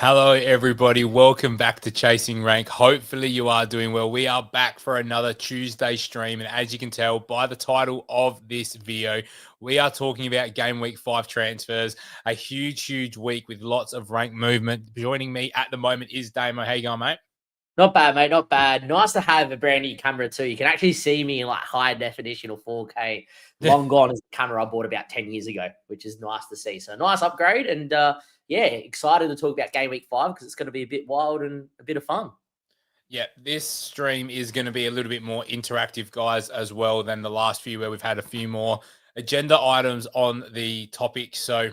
Hello, everybody. Welcome back to Chasing Rank. Hopefully, you are doing well. We are back for another Tuesday stream. And as you can tell by the title of this video, we are talking about Game Week 5 transfers. A huge week with lots of rank movement. Joining me at the moment is Damo. How you going, mate? Not bad, mate. Not bad. Nice to have a brand new camera too. You can actually see me in like high definition or 4K. Long gone is the camera I bought about 10 years ago, which is nice to see. So nice upgrade. And yeah, excited to talk about Game Week 5 because it's going to be a bit wild and a bit of fun. Yeah, this stream is going to be a little bit more interactive, guys, as well than the last few where we've had a few more agenda items on the topic. So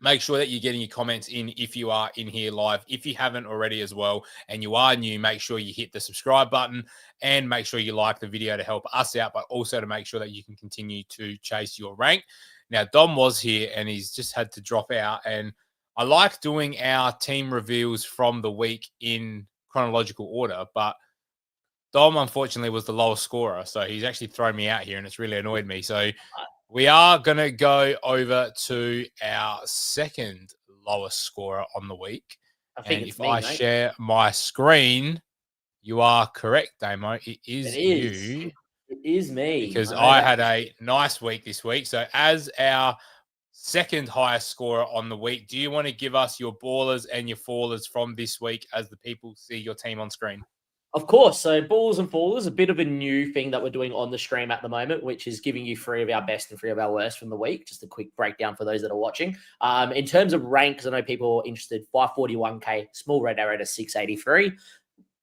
make sure that you're getting your comments in if you are in here live. If you haven't already as well, and you are new, make sure you hit the subscribe button and make sure you like the video to help us out, but also to make sure that you can continue to chase your rank. Now, Dom was here and he's just had to drop out. And I like doing our team reveals from the week in chronological order, but Dom, unfortunately, was the lowest scorer. So he's actually thrown me out here and it's really annoyed me. So we are going to go over to our second lowest scorer on the week. I share my screen, you are correct, Damo. It is you. It is me. Because I had a nice week this week. So as our second highest scorer on the week, do you want to give us your ballers and your fallers from this week as the people see your team on screen? Of course. So balls and fallers, a bit of a new thing that we're doing on the stream at the moment, which is giving you 3 of our best and 3 of our worst from the week. Just a quick breakdown for those that are watching. In terms of ranks, I know people are interested. 541k, small red arrow to 683.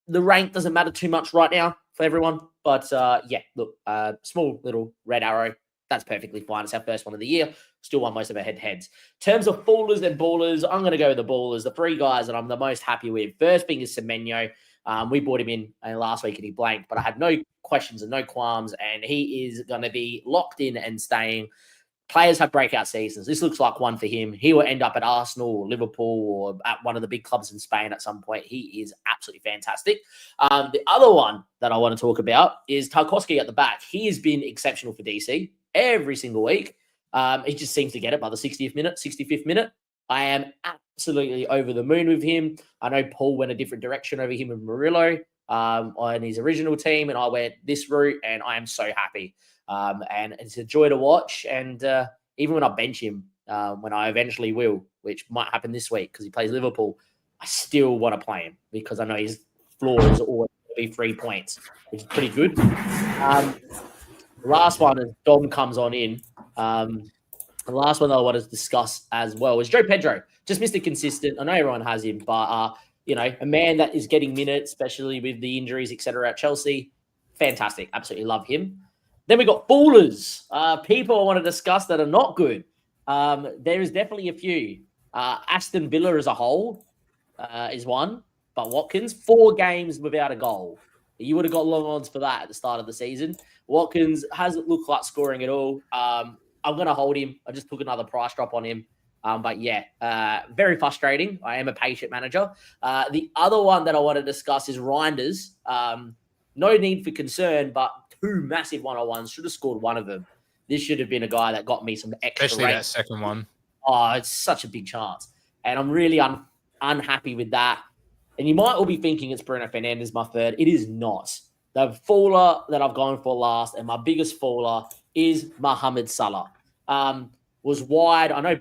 The rank doesn't matter too much right now for everyone. But yeah, look, small little red arrow. That's perfectly fine. It's our first one of the year. Still won most of our head-to-heads. In terms of fallers and ballers, I'm going to go with the ballers. The 3 guys that I'm the most happy with. First being is Semenyo. We brought him in last week and he blanked, but I had no questions and no qualms, and he is going to be locked in and staying. Players have breakout seasons. This looks like one for him. He will end up at Arsenal or Liverpool or at one of the big clubs in Spain at some point. He is absolutely fantastic. The other one that I want to talk about is Tarkowski at the back. He has been exceptional for DC every single week. He just seems to get it by the 60th minute, 65th minute. I am absolutely over the moon with him. I know Paul went a different direction over him with Murillo on his original team, and I went this route, and I am so happy. And it's a joy to watch. And even when I bench him, when I eventually will, which might happen this week because he plays Liverpool, I still want to play him because I know his floor is always going to be 3 points, which is pretty good. The last one is Dom comes on in. The last one that I want to discuss as well is Joe Pedro. Just Mr. Consistent. I know everyone has him, but, you know, a man that is getting minutes, especially with the injuries, etc. at Chelsea. Fantastic. Absolutely love him. Then we got ballers. People I want to discuss that are not good. There is definitely a few. Aston Villa as a whole is one. But Watkins, 4 games without a goal. You would have got long odds for that at the start of the season. Watkins hasn't looked like scoring at all. I'm going to hold him. I just took another price drop on him. But yeah, very frustrating. I am a patient manager. The other one that I want to discuss is Reinders. No need for concern, but 2 massive one-on-ones. Should have scored one of them. This should have been a guy that got me some extra Especially that second one. Oh, it's such a big chance. And I'm really unhappy with that. And you might all be thinking it's Bruno Fernandes, my third. It is not. The faller that I've gone for last, and my biggest faller, is Mohamed Salah. Was wide. I know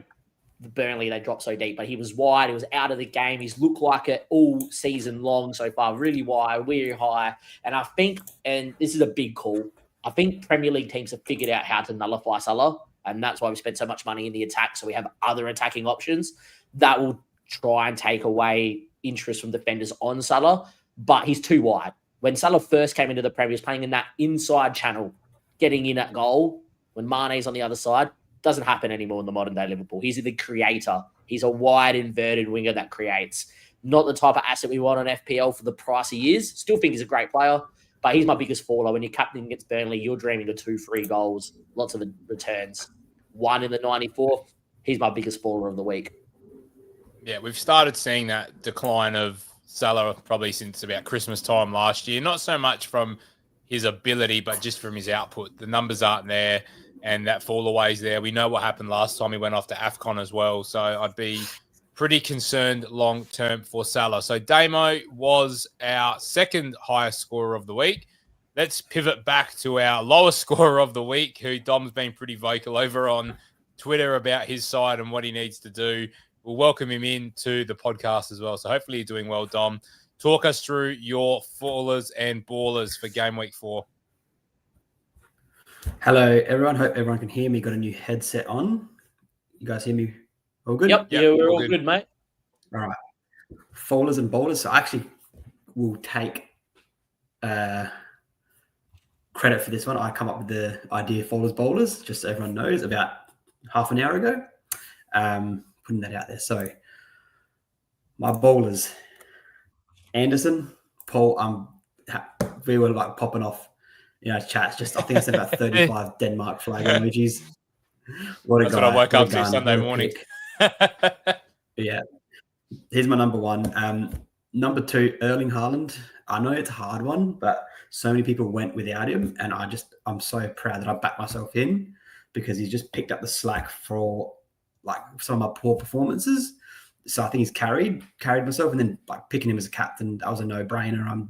Burnley, they dropped so deep, but he was wide. He was out of the game. He's looked like it all season long so far. Really wide, really high. And I think, and this is a big call, I think Premier League teams have figured out how to nullify Salah. And that's why we spent so much money in the attack. So we have other attacking options that will try and take away interest from defenders on Salah. But he's too wide. When Salah first came into the Premier, he was playing in that inside channel, getting in at goal. When Mane's on the other side, doesn't happen anymore in the modern day Liverpool. He's the creator. He's a wide inverted winger that creates. Not the type of asset we want on FPL for the price he is. Still think he's a great player, but he's my biggest faller. When you're captaining against Burnley, you're dreaming of 2 free goals, lots of returns. 1 in the 94th. He's my biggest faller of the week. Yeah, we've started seeing that decline of Salah probably since about Christmas time last year. Not so much from his ability, but just from his output. The numbers aren't there, and that fall away's there. We know what happened last time he went off to AFCON as well. So I'd be pretty concerned long-term for Salah. So Damo was our second highest scorer of the week. Let's pivot back to our lowest scorer of the week, who Dom's been pretty vocal over on Twitter about his side and what he needs to do. We'll welcome him into the podcast as well. So hopefully you're doing well, Dom. Talk us through your fallers and ballers for game week 4. Hello, everyone. Hope everyone can hear me. Got a new headset on. You guys hear me all good? Yep. Yeah, we're all good, mate. All right. Fallers and ballers. So I actually will take credit for this one. I come up with the idea fallers, bowlers, just so everyone knows, about half an hour ago. Putting that out there. So my bowlers, Anderson, Paul, we were like popping off, chats. Just I think I said about 35 Denmark flag emojis. What a That's guy. what I woke up to Sunday morning. Yeah. Here's my number one. Number 2, Erling Haaland. I know it's a hard one, but so many people went without him, and I'm so proud that I backed myself in, because he's just picked up the slack for like some of my poor performances. So I think he's carried myself, and then like picking him as a captain, that was a no-brainer.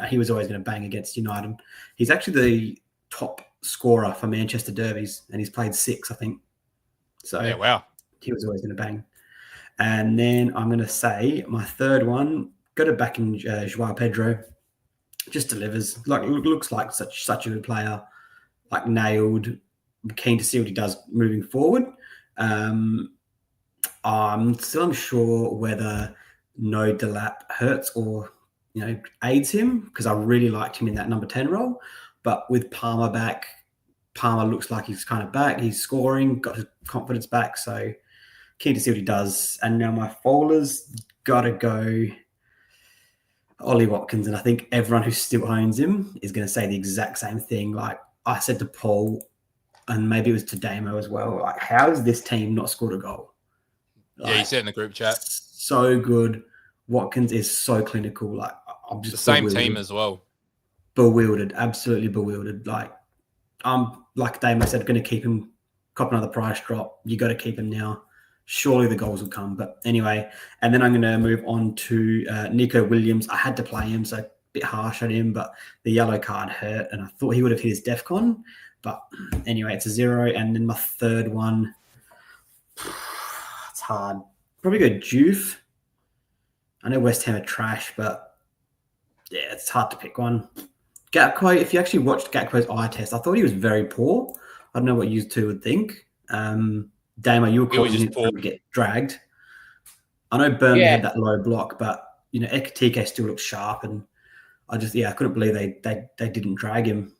He was always going to bang against United. He's actually the top scorer for Manchester derbies, and he's played 6, I think. So yeah, wow. He was always going to bang. And then I'm going to say my third one, got it back in Joao Pedro. Just delivers. Like, looks like such a good player. Like, nailed. I'm keen to see what he does moving forward. I'm still unsure whether no Delap hurts or aids him, because I really liked him in that number 10 role. But with Palmer back, Palmer looks like he's kind of back. He's scoring, got his confidence back. So keen to see what he does. And now my fallers, gotta go Ollie Watkins. And I think everyone who still owns him is going to say the exact same thing. Like I said to Paul, and maybe it was to Damo as well, like, how has this team not scored a goal? Like, yeah, he said in the group chat. So good. Watkins is so clinical. Like, I'm just the same team as well. Bewildered, absolutely bewildered. Like, I'm like Damo said, going to keep him, cop another price drop. You got to keep him now. Surely the goals will come. But anyway, and then I'm going to move on to Nico Williams. I had to play him, so a bit harsh on him, but the yellow card hurt, and I thought he would have hit his DEFCON. But anyway, it's a 0. And then my third one, it's hard. Probably go Juve. I know West Ham are trash, but yeah, it's hard to pick one. Gakpo, if you actually watched Gakpo's eye test, I thought he was very poor. I don't know what you two would think. Damo, you were calling him to get dragged. I know Burnley had that low block, but Ekitike still looks sharp, and I couldn't believe they didn't drag him.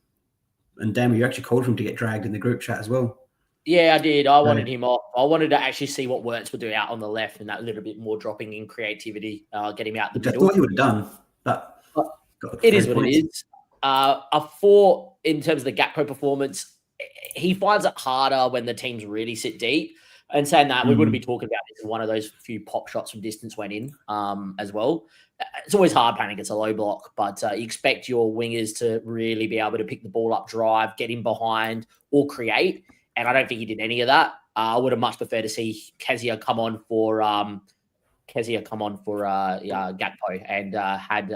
And Damo, you actually called for him to get dragged in the group chat as well. Yeah, I did. I wanted him off. I wanted to actually see what Wirtz would do out on the left, and that little bit more dropping in creativity, get him out the middle. I thought he would have done, but it is what it is. A 4 in terms of the Gakpo performance. He finds it harder when the teams really sit deep. And saying that, we wouldn't be talking about this if one of those few pop shots from distance went in as well. It's always hard playing against a low block, but you expect your wingers to really be able to pick the ball up, drive, get in behind, or create. And I don't think he did any of that. I would have much preferred to see Kezia come on for Gakpo and had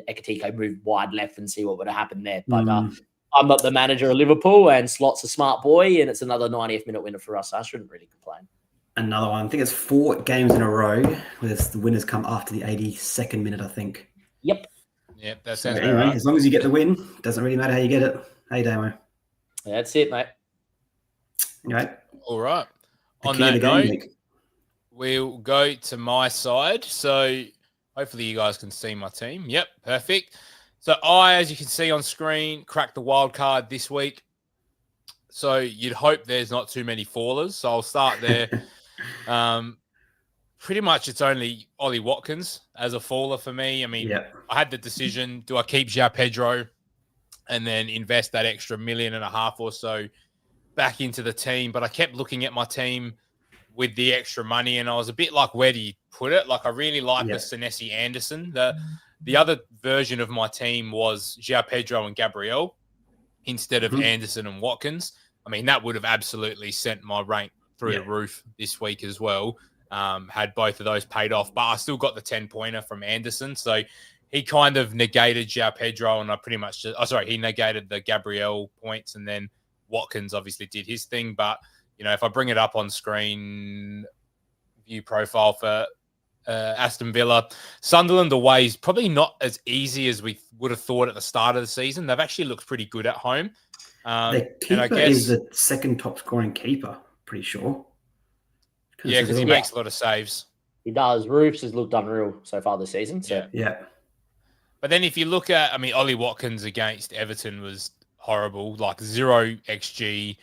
Ekitike move wide left and see what would have happened there. But I'm not the manager of Liverpool, and Slot's a smart boy, and it's another 90th minute winner for us. So I shouldn't really complain. Another one. I think it's 4 games in a row where the winners come after the 82nd minute, I think. Yep. Yep, that sounds anyway, right. As long as you get the win, doesn't really matter how you get it. Hey, Damo. That's it, mate. Okay. All right. On that note, we'll go to my side. So hopefully you guys can see my team. Yep, perfect. So I, as you can see on screen, cracked the wild card this week. So you'd hope there's not too many fallers. So I'll start there. Pretty much it's only Ollie Watkins as a faller for me. I mean, I had the decision, do I keep Joao Pedro and then invest that extra $1.5 million or so back into the team? But I kept looking at my team with the extra money, and I was a bit like, where do you put it? Like, I really like the Senesi Anderson. The other version of my team was Joao Pedro and Gabriel instead of Anderson and Watkins. I mean, that would have absolutely sent my rank through the roof this week as well. had both of those paid off, but I still got the 10-pointer from Anderson. So he kind of negated João Pedro, and I pretty much he negated the Gabriel points, and then Watkins obviously did his thing. But, if I bring it up on screen, view profile for Aston Villa, Sunderland away is probably not as easy as we would have thought at the start of the season. They've actually looked pretty good at home. Their keeper is the second top scoring keeper, pretty sure. Yeah, because he makes a lot of saves. He does. Roofs has looked unreal so far this season. So. Yeah. But then if you look at, Ollie Watkins against Everton was horrible, like 0 XG,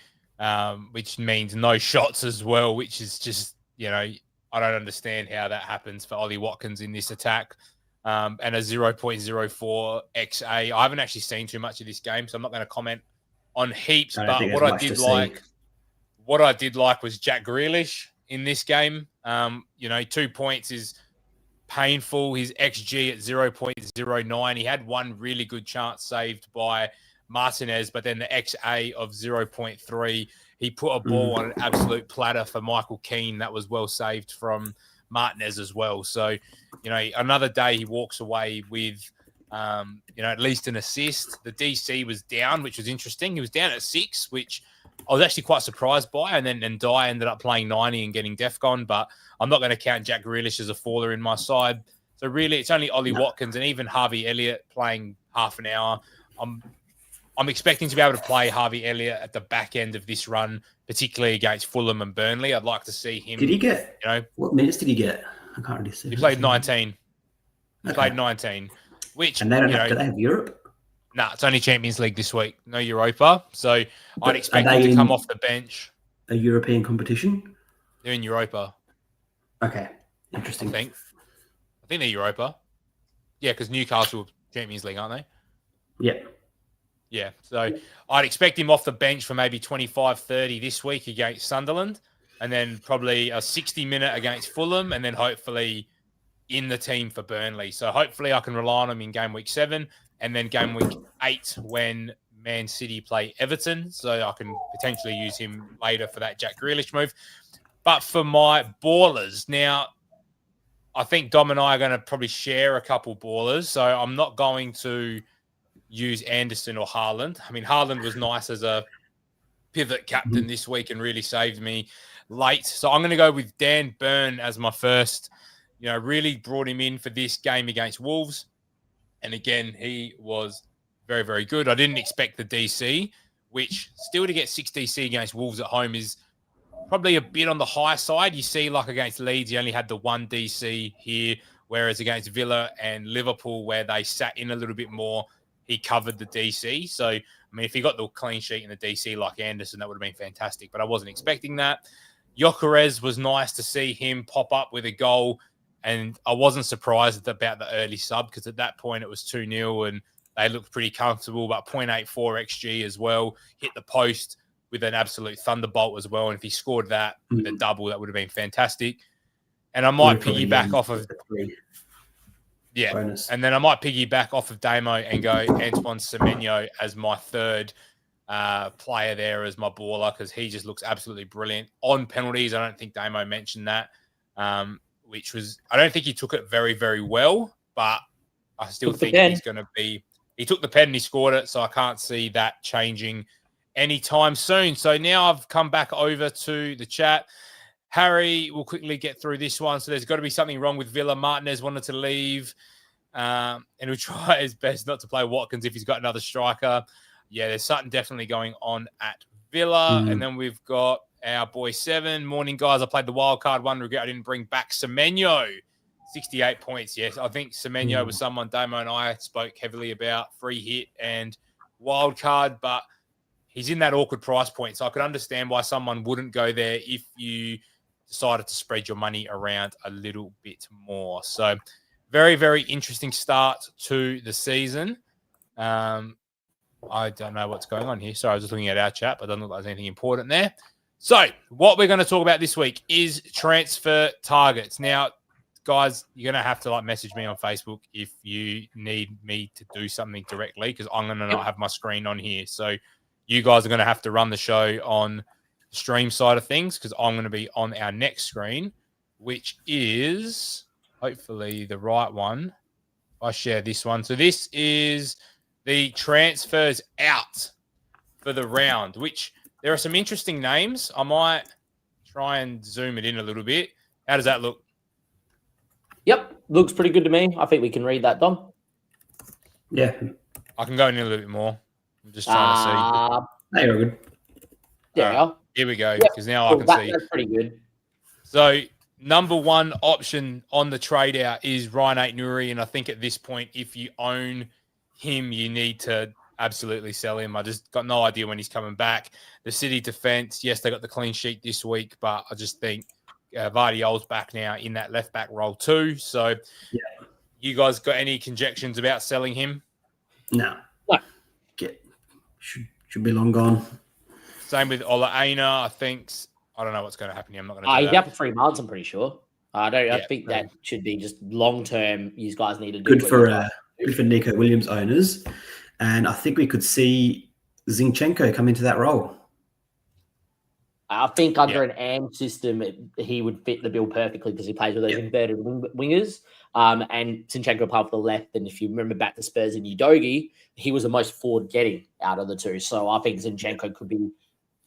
which means no shots as well, which is just, I don't understand how that happens for Ollie Watkins in this attack. And a 0.04 XA. I haven't actually seen too much of this game, so I'm not going to comment on heaps. But what I did like was Jack Grealish in this game. 2 points is painful. His XG at 0.09. He had one really good chance saved by Martinez, but then the XA of 0.3. He put a ball on an absolute platter for Michael Keane that was well saved from Martinez as well. So, another day he walks away with, at least an assist. The DC was down, which was interesting. He was down at 6, which I was actually quite surprised by. And then Dye ended up playing 90 and getting DEFCON, but I'm not going to count Jack Grealish as a faller in my side. So really, it's only Ollie Watkins and even Harvey Elliott playing half an hour. I'm expecting to be able to play Harvey Elliott at the back end of this run, particularly against Fulham and Burnley. I'd like to see him. Did he get? What minutes did he get? I can't really see. He played 19. He played 19. Which, and they don't do they have Europe? Nah, it's only Champions League this week, no Europa. So I'd expect him to come off the bench. A European competition? They're in Europa. Okay, interesting. I think they're Europa. Yeah, because Newcastle Champions League, aren't they? Yeah. Yeah, so I'd expect him off the bench for maybe 25-30 this week against Sunderland, and then probably a 60-minute against Fulham, and then hopefully in the team for Burnley. So hopefully I can rely on him in game week 7, and then game week 8 when Man City play Everton. So I can potentially use him later for that Jack Grealish move. But for my ballers, now I think Dom and I are going to probably share a couple ballers. So I'm not going to use Anderson or Haaland. Haaland was nice as a pivot captain this week and really saved me late. So I'm going to go with Dan Burn as my first. Really brought him in for this game against Wolves. And again, he was very, very good. I didn't expect the DC, which still to get 6 DC against Wolves at home is probably a bit on the high side. You see, like against Leeds, he only had the 1 DC here, whereas against Villa and Liverpool, where they sat in a little bit more, he covered the DC. So, if he got the clean sheet in the DC like Anderson, that would have been fantastic. But I wasn't expecting that. Gyökeres was nice to see him pop up with a goal. And I wasn't surprised about the early sub because at that point it was 2-0 and they looked pretty comfortable. But 0.84 XG as well, hit the post with an absolute thunderbolt as well. And if he scored that with a double, that would have been fantastic. And I might piggyback off of... Yeah, bonus. And then I might piggyback off of Damo and go Antoine Semenyo as my third player there as my baller because he just looks absolutely brilliant. On penalties, I don't think Damo mentioned that, which was... I don't think he took it very, very well, but I still think he's going to be... He took the pen and he scored it, so I can't see that changing anytime soon. So now I've come back over to the chat. Harry will quickly get through this one. So there's got to be something wrong with Villa. Martinez wanted to leave. And he'll try his best not to play Watkins if he's got another striker. Yeah, there's something definitely going on at Villa. And then we've got our boy 7. Morning, guys. I played the wild card. One regret I didn't bring back Semenyo. 68 points. Yes, I think Semenyo was someone Damo and I spoke heavily about. Free hit and wild card. But he's in that awkward price point. So I could understand why someone wouldn't go there if you decided to spread your money around a little bit more. So very, very interesting start to the season. I don't know what's going on here. Sorry, I was just looking at our chat, but it doesn't look like there's anything important there. So what we're going to talk about this week is transfer targets. Now, guys, you're going to have to message me on Facebook if you need me to do something directly because I'm going to not have my screen on here. So you guys are going to have to run the show on stream side of things because I'm going to be on our next screen. which is hopefully the right one. I share this one. So this is the transfers out for the round, which there are some interesting names. I might try and zoom it in a little bit. How does that look? Yep, looks pretty good to me. I think we can read that, Dom. Yeah. I can go in a little bit more. I'm just trying to see. They are good. Yeah. Right, here we go, because now I can see. That's pretty good. So number one option on the trade out is Ryan Ait-Nouri, and I think at this point, if you own him, you need to absolutely sell him. I just got no idea when he's coming back. The City defense, yes, they got the clean sheet this week, but I just think Vardiol's back now in that left back role too. So, you guys got any conjectures about selling him? No. Should be long gone. Same with Ola Aina. I think I don't know what's going to happen here. I'm not going to. He's out for 3 months. I'm pretty sure. I think that should be just long term. You guys need to do good for Nico Williams owners, and I think we could see Zinchenko come into that role. I think under an AM system, he would fit the bill perfectly because he plays with those inverted wingers. And Zinchenko apart for the left. And if you remember back to Spurs and Udogie, he was the most forward getting out of the two. So I think Zinchenko could be,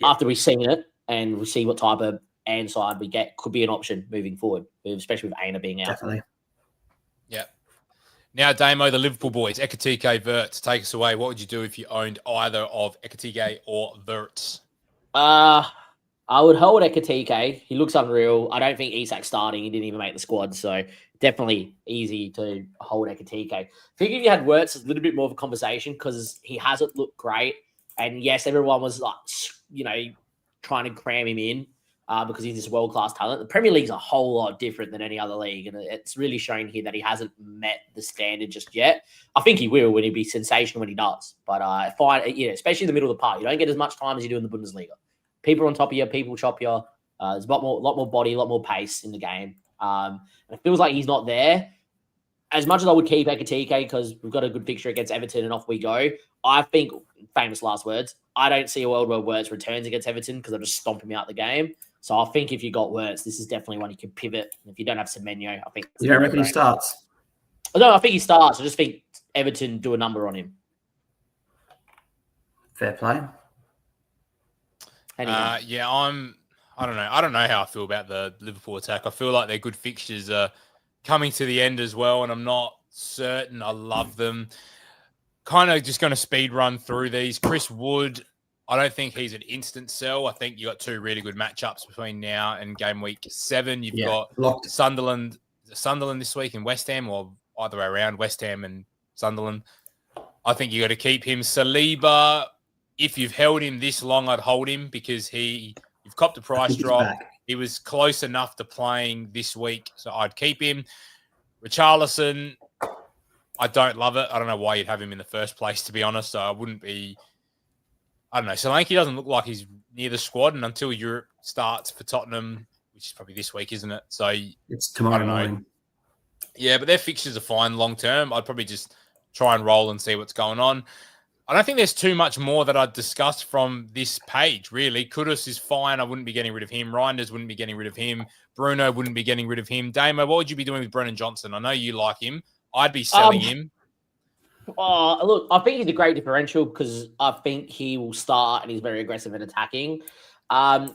after we've seen it and we see what type of and side we get, could be an option moving forward, especially with Aina being out. Definitely. Yeah. Now, Damo, the Liverpool boys, Ekitike, Wirtz, take us away. What would you do if you owned either of Ekitike or Wirtz? I would hold Ekitike. He looks unreal. I don't think Isak's starting. He didn't even make the squad. So definitely easy to hold Ekitike. I think if you had Wirtz, it's a little bit more of a conversation because he hasn't looked great. And yes, everyone was like, trying to cram him in because he's this world-class talent. The Premier League's a whole lot different than any other league. And it's really shown here that he hasn't met the standard just yet. I think he will when he'll be sensational when he does. But especially in the middle of the park, you don't get as much time as you do in the Bundesliga. People on top of you, people chop you. There's a lot more body, a lot more pace in the game. And it feels like he's not there. As much as I would keep Ekitike because we've got a good fixture against Everton and off we go, I think, famous last words, I don't see a world where Wirtz returns against Everton because they'll just stomp him out the game. So I think if you got Wirtz, this is definitely one you can pivot. And if you don't have Semenyo, I think... You don't reckon he starts? No, I think he starts. I just think Everton do a number on him. Fair play. I don't know. I don't know how I feel about the Liverpool attack. I feel like their good fixtures are coming to the end as well, and I'm not certain I love them. Kind of just going to speed run through these. Chris Wood, I don't think he's an instant sell. I think you got two really good matchups between now and game week 7. You've got Sunderland this week and West Ham, or either way around, West Ham and Sunderland. I think you got to keep him. Saliba, if you've held him this long, I'd hold him because you've copped a price drop. He was close enough to playing this week, so I'd keep him. Richarlison, I don't love it. I don't know why you'd have him in the first place, to be honest. So I wouldn't be... I don't know. Solanke doesn't look like he's near the squad, and until Europe starts for Tottenham, which is probably this week, isn't it? So it's tomorrow morning. Yeah, but their fixtures are fine long term. I'd probably just try and roll and see what's going on. I don't think there's too much more that I'd discuss from this page, really. Kudus is fine. I wouldn't be getting rid of him. Reinders wouldn't be getting rid of him. Bruno wouldn't be getting rid of him. Damo, what would you be doing with Brennan Johnson? I know you like him. I'd be selling him. Look, I think he's a great differential because I think he will start and he's very aggressive in attacking. I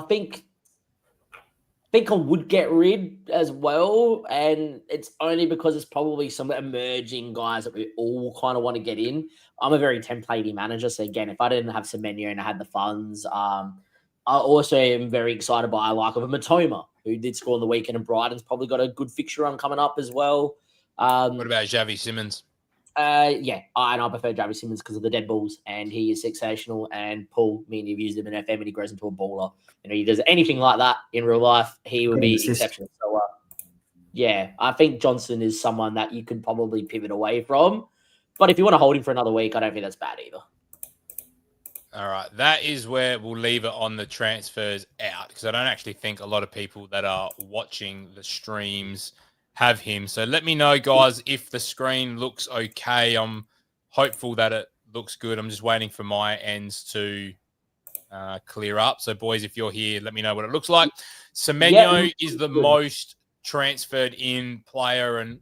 think I would get rid as well, and it's only because it's probably some emerging guys that we all kind of want to get in. I'm a very templatey manager, so again, if I didn't have Semenyo and I had the funds, I also am very excited by a like of a Matoma, who did score on the weekend, and Brighton's probably got a good fixture run coming up as well. What about Xavi Simons? And I prefer Javi Simons because of the dead balls, and he is sensational. And Paul, me and you've used him in FM, and he grows into a baller. He does anything like that in real life, he would be exceptional. So, I think Johnson is someone that you could probably pivot away from. But if you want to hold him for another week, I don't think that's bad either. All right, that is where we'll leave it on the transfers out, because I don't actually think a lot of people that are watching the streams have him. So let me know, guys, if the screen looks okay. I'm hopeful that it looks good. I'm just waiting for my ends to clear up. So, boys, if you're here, let me know what it looks like. Semenyo is the most transferred in player, and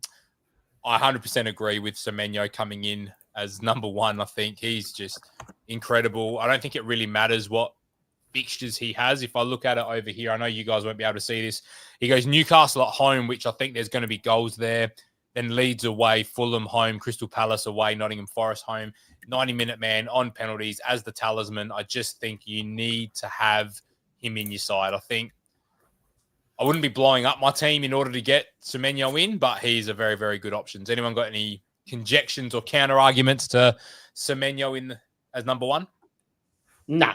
I 100% agree with Semenyo coming in as number one. I think he's just incredible. I don't think it really matters what fixtures he has. If I look at it over here, I know you guys won't be able to see this. He goes Newcastle at home, which I think there's going to be goals there. Then Leeds away, Fulham home, Crystal Palace away, Nottingham Forest home, 90-minute man on penalties as the talisman. I just think you need to have him in your side. I think I wouldn't be blowing up my team in order to get Semenyo in, but he's a very, very good option. Has anyone got any conjections or counter arguments to Semenyo in as number one? Nah.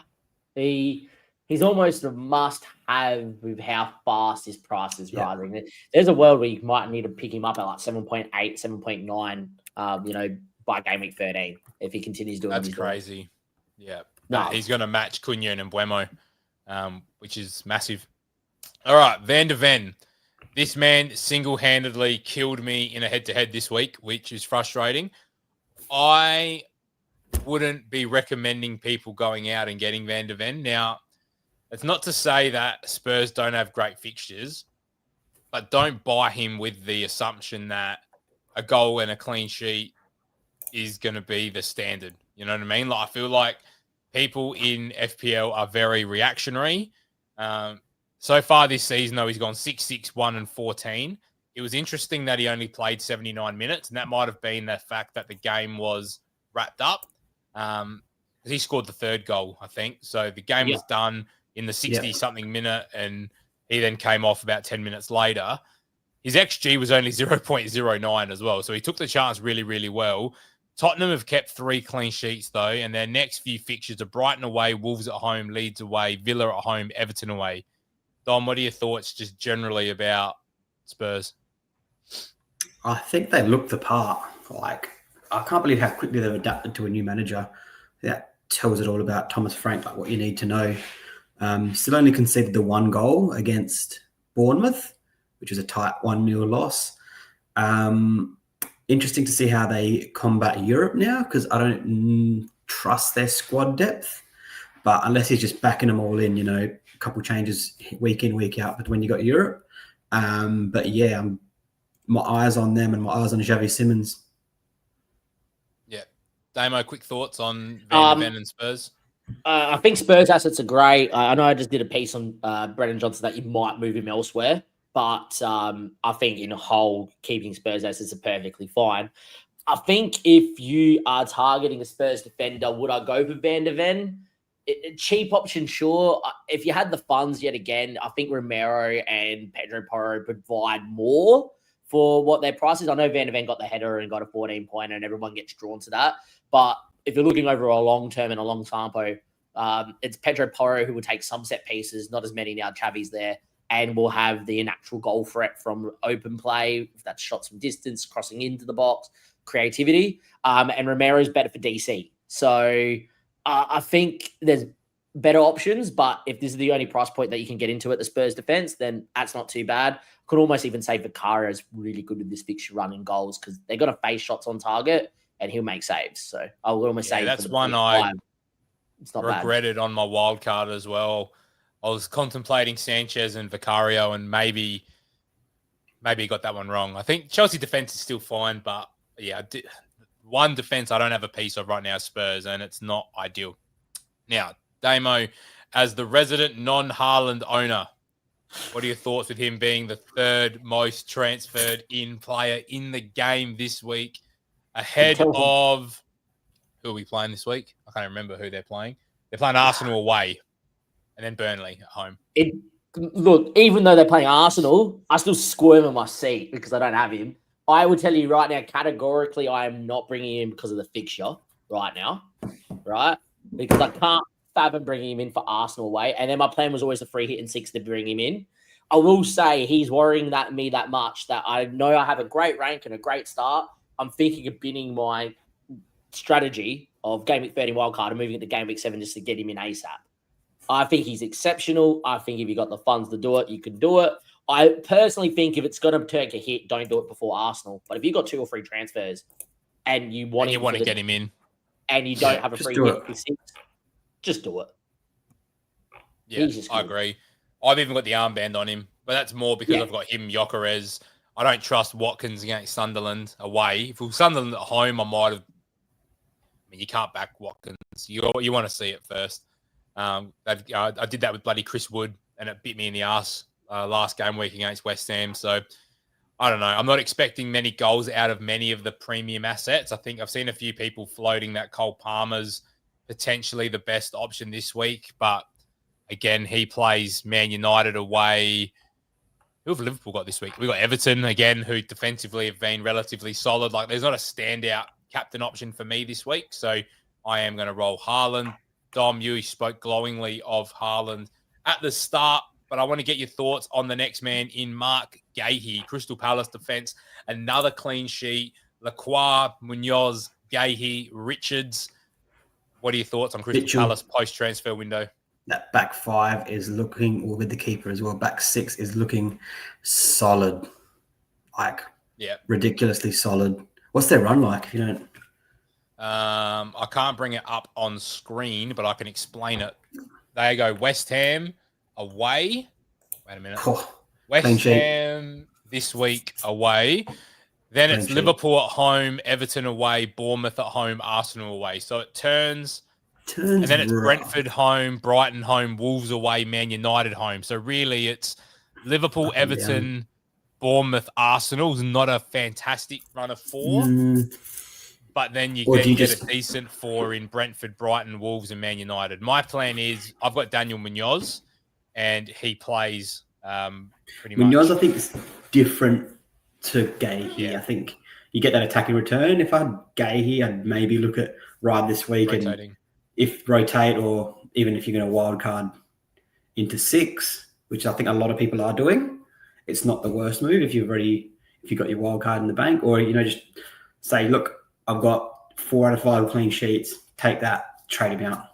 He's almost a must-have with how fast his price is rising. There's a world where you might need to pick him up at like 7.8, 7.9, by game week 13 if he continues doing That's crazy. Doing. Yeah. No. He's going to match Cunha and Mbeumo, which is massive. All right, Van de Ven. This man single-handedly killed me in a head-to-head this week, which is frustrating. I wouldn't be recommending people going out and getting Van de Ven. Now, it's not to say that Spurs don't have great fixtures, but don't buy him with the assumption that a goal and a clean sheet is going to be the standard. You know what I mean? Like, I feel like people in FPL are very reactionary. So far this season, though, he's gone 6, 1, and 14. It was interesting that he only played 79 minutes, and that might have been the fact that the game was wrapped up. He scored the third goal, I think. So the game was done in the 60-something minute, and he then came off about 10 minutes later. His XG was only 0.09 as well, so he took the chance really, really well. Tottenham have kept 3 clean sheets, though, and their next few fixtures are Brighton away, Wolves at home, Leeds away, Villa at home, Everton away. Dom, what are your thoughts just generally about Spurs? I think they look the part. Like, I can't believe how quickly they've adapted to a new manager. That tells it all about Thomas Frank, like what you need to know. Still only conceded the 1 goal against Bournemouth, which was a tight 1-0 loss. Interesting to see how they combat Europe now, because I don't trust their squad depth. But unless he's just backing them all in, a couple changes week in, week out, but when you got Europe. But yeah, my eyes on them and my eyes on Xavi Simons. Yeah. Damo, quick thoughts on Van de Ven and Spurs? I think Spurs assets are great. I know I just did a piece on Brennan Johnson that you might move him elsewhere, but I think in a whole, keeping Spurs assets are perfectly fine. I think if you are targeting a Spurs defender, would I go for Van de Ven? Cheap option, sure. If you had the funds yet again, I think Romero and Pedro Porro provide more for what their price is. I know Van de Ven got the header and got a 14-pointer and everyone gets drawn to that. But if you're looking over a long term and a long tempo, it's Pedro Porro who will take some set pieces, not as many now. Xavi's there, and will have the natural goal threat from open play, if that's shots from distance, crossing into the box, creativity. And Romero's better for DC. So I think there's better options, but if this is the only price point that you can get into at the Spurs defense, then that's not too bad. Could almost even say Vicario is really good with this fixture running goals because they're going to face shots on target and he'll make saves. So I would almost say that's one I it's not regretted bad. on my wild card as well. I was contemplating Sanchez and Vicario, and maybe got that one wrong. I think Chelsea defense is still fine, but yeah, one defense I don't have a piece of right now, Spurs, and it's not ideal. Now, Damo, as the resident non-Haaland owner, what are your thoughts with him being the 3rd most transferred in player in the game this week, ahead of who are we playing this week? I can't remember who they're playing. They're playing Arsenal away and then Burnley at home. Look, even though they're playing Arsenal, I still squirm in my seat because I don't have him. I would tell you right now, categorically, I am not bringing him because of the fixture right now, right? Because I can't fathom bringing him in for Arsenal away. And then my plan was always the free hit and 6 to bring him in. I will say he's worrying me that much that I know I have a great rank and a great start. I'm thinking of binning my strategy of game week 13 wildcard and moving it to game week 7 just to get him in ASAP. I think he's exceptional. I think if you got the funds to do it, you can do it. I personally think if it's going to take a hit, don't do it before Arsenal. But if you've got 2 or 3 transfers and you want to get him in and you don't have a free hit, just do it. Yeah, He's just I good. agree. I've even got the armband on him, but that's more because Yeah. I've got him, Gyökeres. I don't trust Watkins against Sunderland away. If it was Sunderland at home, I might have. I mean, you can't back Watkins. You want to see it first. I did that with bloody Chris Wood, and it bit me in the ass last game week against West Ham. So I don't know. I'm not expecting many goals out of many of the premium assets. I think I've seen a few people floating that Cole Palmer's potentially the best option this week, but again, he plays Man United away. Who have Liverpool got this week? We got Everton again, who defensively have been relatively solid. Like, there's not a standout captain option for me this week, so I am going to roll Haaland. Dom, you spoke glowingly of Haaland at the start, but I want to get your thoughts on the next man in Mark Gahey, Crystal Palace defense, another clean sheet. Lacroix, Munoz, Gahey, Richards. What are your thoughts on Crystal Mitchell. Palace post-transfer window? That back five is looking, or with the keeper as well, back six is looking solid. Like, ridiculously solid. What's their run like if you don't? I can't bring it up on screen, but I can explain it. They go West Ham away. Wait a minute. Oh, West Ham this week away. Then it's Liverpool at home, Everton away, Bournemouth at home, Arsenal away. So it turns and then it's Brentford home, Brighton home, Wolves away, Man United home. So really it's Liverpool, Everton, Bournemouth, Arsenal's not a fantastic run of four. But then you get a decent four in Brentford, Brighton, Wolves, and Man United. My plan is I've got Daniel Munoz, and he plays pretty much. Munoz, I think, is different to Gahey. I think you get that attacking return. If I had Gahey, I'd maybe look at ride this week and if rotate, or even if you're going to wild card into 6, which I think a lot of people are doing, it's not the worst move if you've got your wild card in the bank, or just say, look, I've got 4 out of 5 clean sheets. Take that, trade him out,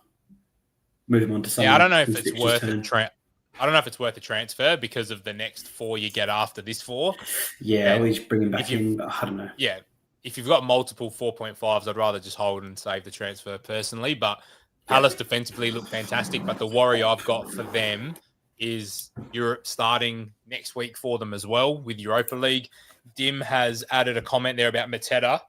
move him on to someone. Yeah, I don't know if it's worth I don't know if it's worth a transfer because of the next 4 you get after this 4. Yeah, we just bring him back in, but I don't know. Yeah, if you've got multiple 4.5s, I'd rather just hold and save the transfer personally. But Palace defensively look fantastic, but the worry I've got for them is Europe starting next week for them as well with Europa League. Dim has added a comment there about Mateta.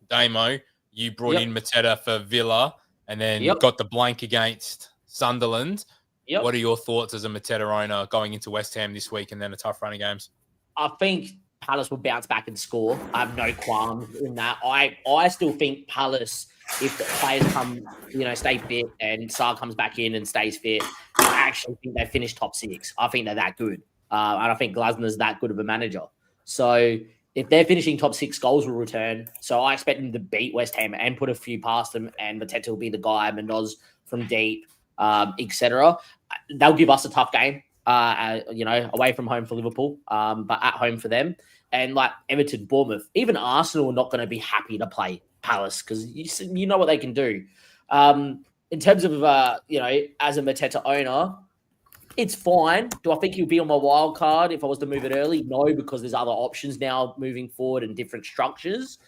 Damo, you brought in Mateta for Villa and then got the blank against Sunderland. What are your thoughts as a Mateta owner going into West Ham this week and then a tough run of games? I think Palace will bounce back and score. I have no qualms in that. I still think Palace, if the players come, stay fit and Sarr comes back in and stays fit, I actually think they finish top 6. I think they're that good. And I think Glasner's that good of a manager. So if they're finishing top 6, goals will return. So I expect them to beat West Ham and put a few past them, and Mateta will be the guy, Munoz from deep, etc. They'll give us a tough game, away from home for Liverpool, but at home for them. And like Everton, Bournemouth, even Arsenal are not going to be happy to play Palace because you know what they can do. In terms of, as a Mateta owner, it's fine. Do I think he'll be on my wild card if I was to move it early? No, because there's other options now moving forward and different structures.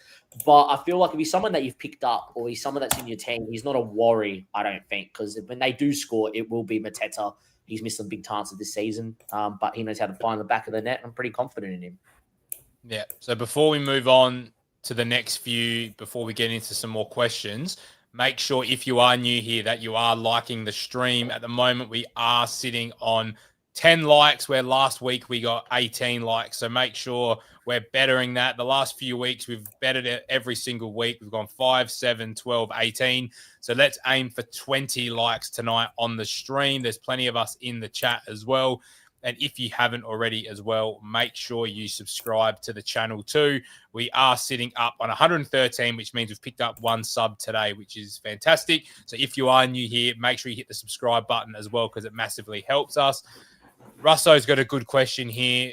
But I feel like if he's someone that you've picked up or he's someone that's in your team, he's not a worry, I don't think, because when they do score, it will be Mateta. He's missed some big chances this season, but he knows how to find the back of the net. I'm pretty confident in him. Yeah. So before we move on to the next few, before we get into some more questions, make sure if you are new here that you are liking the stream. At the moment, we are sitting on 10 likes, where last week we got 18 likes. So make sure we're bettering that. The last few weeks, we've bettered it every single week. We've gone 5, 7, 12, 18. So let's aim for 20 likes tonight on the stream. There's plenty of us in the chat as well. And if you haven't already as well, make sure you subscribe to the channel too. We are sitting up on 113, which means we've picked up 1 sub today, which is fantastic. So if you are new here, make sure you hit the subscribe button as well, because it massively helps us. Russo's got a good question here,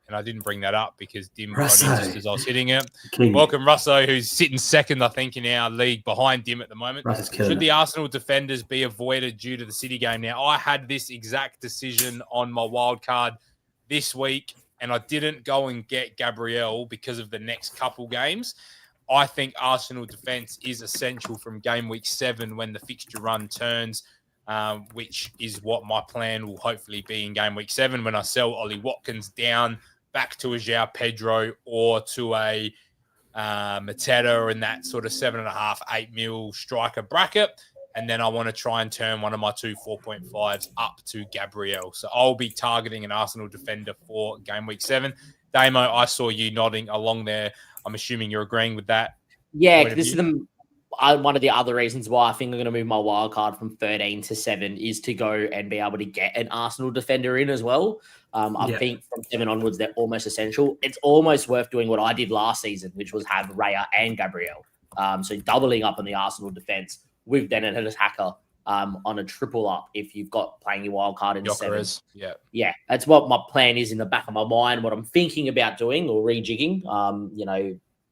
and I didn't bring that up because Dim got interested as I was hitting it. Welcome, Russo, who's sitting second, I think, in our league behind Dim at the moment. Should the Arsenal defenders be avoided due to the City game? Now, I had this exact decision on my wild card this week, and I didn't go and get Gabriel because of the next couple games. I think Arsenal defense is essential from game week 7 when the fixture run turns. which is what my plan will hopefully be in game week 7 when I sell Ollie Watkins down back to a João Pedro or to a Mateta in that sort of 7.5, 8 mil striker bracket. And then I want to try and turn one of my two 4.5s up to Gabriel. So I'll be targeting an Arsenal defender for game week 7. Damo, I saw you nodding along there. I'm assuming you're agreeing with that. Yeah, this is one of the other reasons why I think I'm going to move my wild card from 13 to 7 is to go and be able to get an Arsenal defender in as well. I think from 7 onwards, they're almost essential. It's almost worth doing what I did last season, which was have Raya and Gabriel. So doubling up on the Arsenal defense with then an attacker on a triple up if you've got playing your wild card in Jokeris, 7. Yeah, that's what my plan is in the back of my mind, what I'm thinking about doing or rejigging.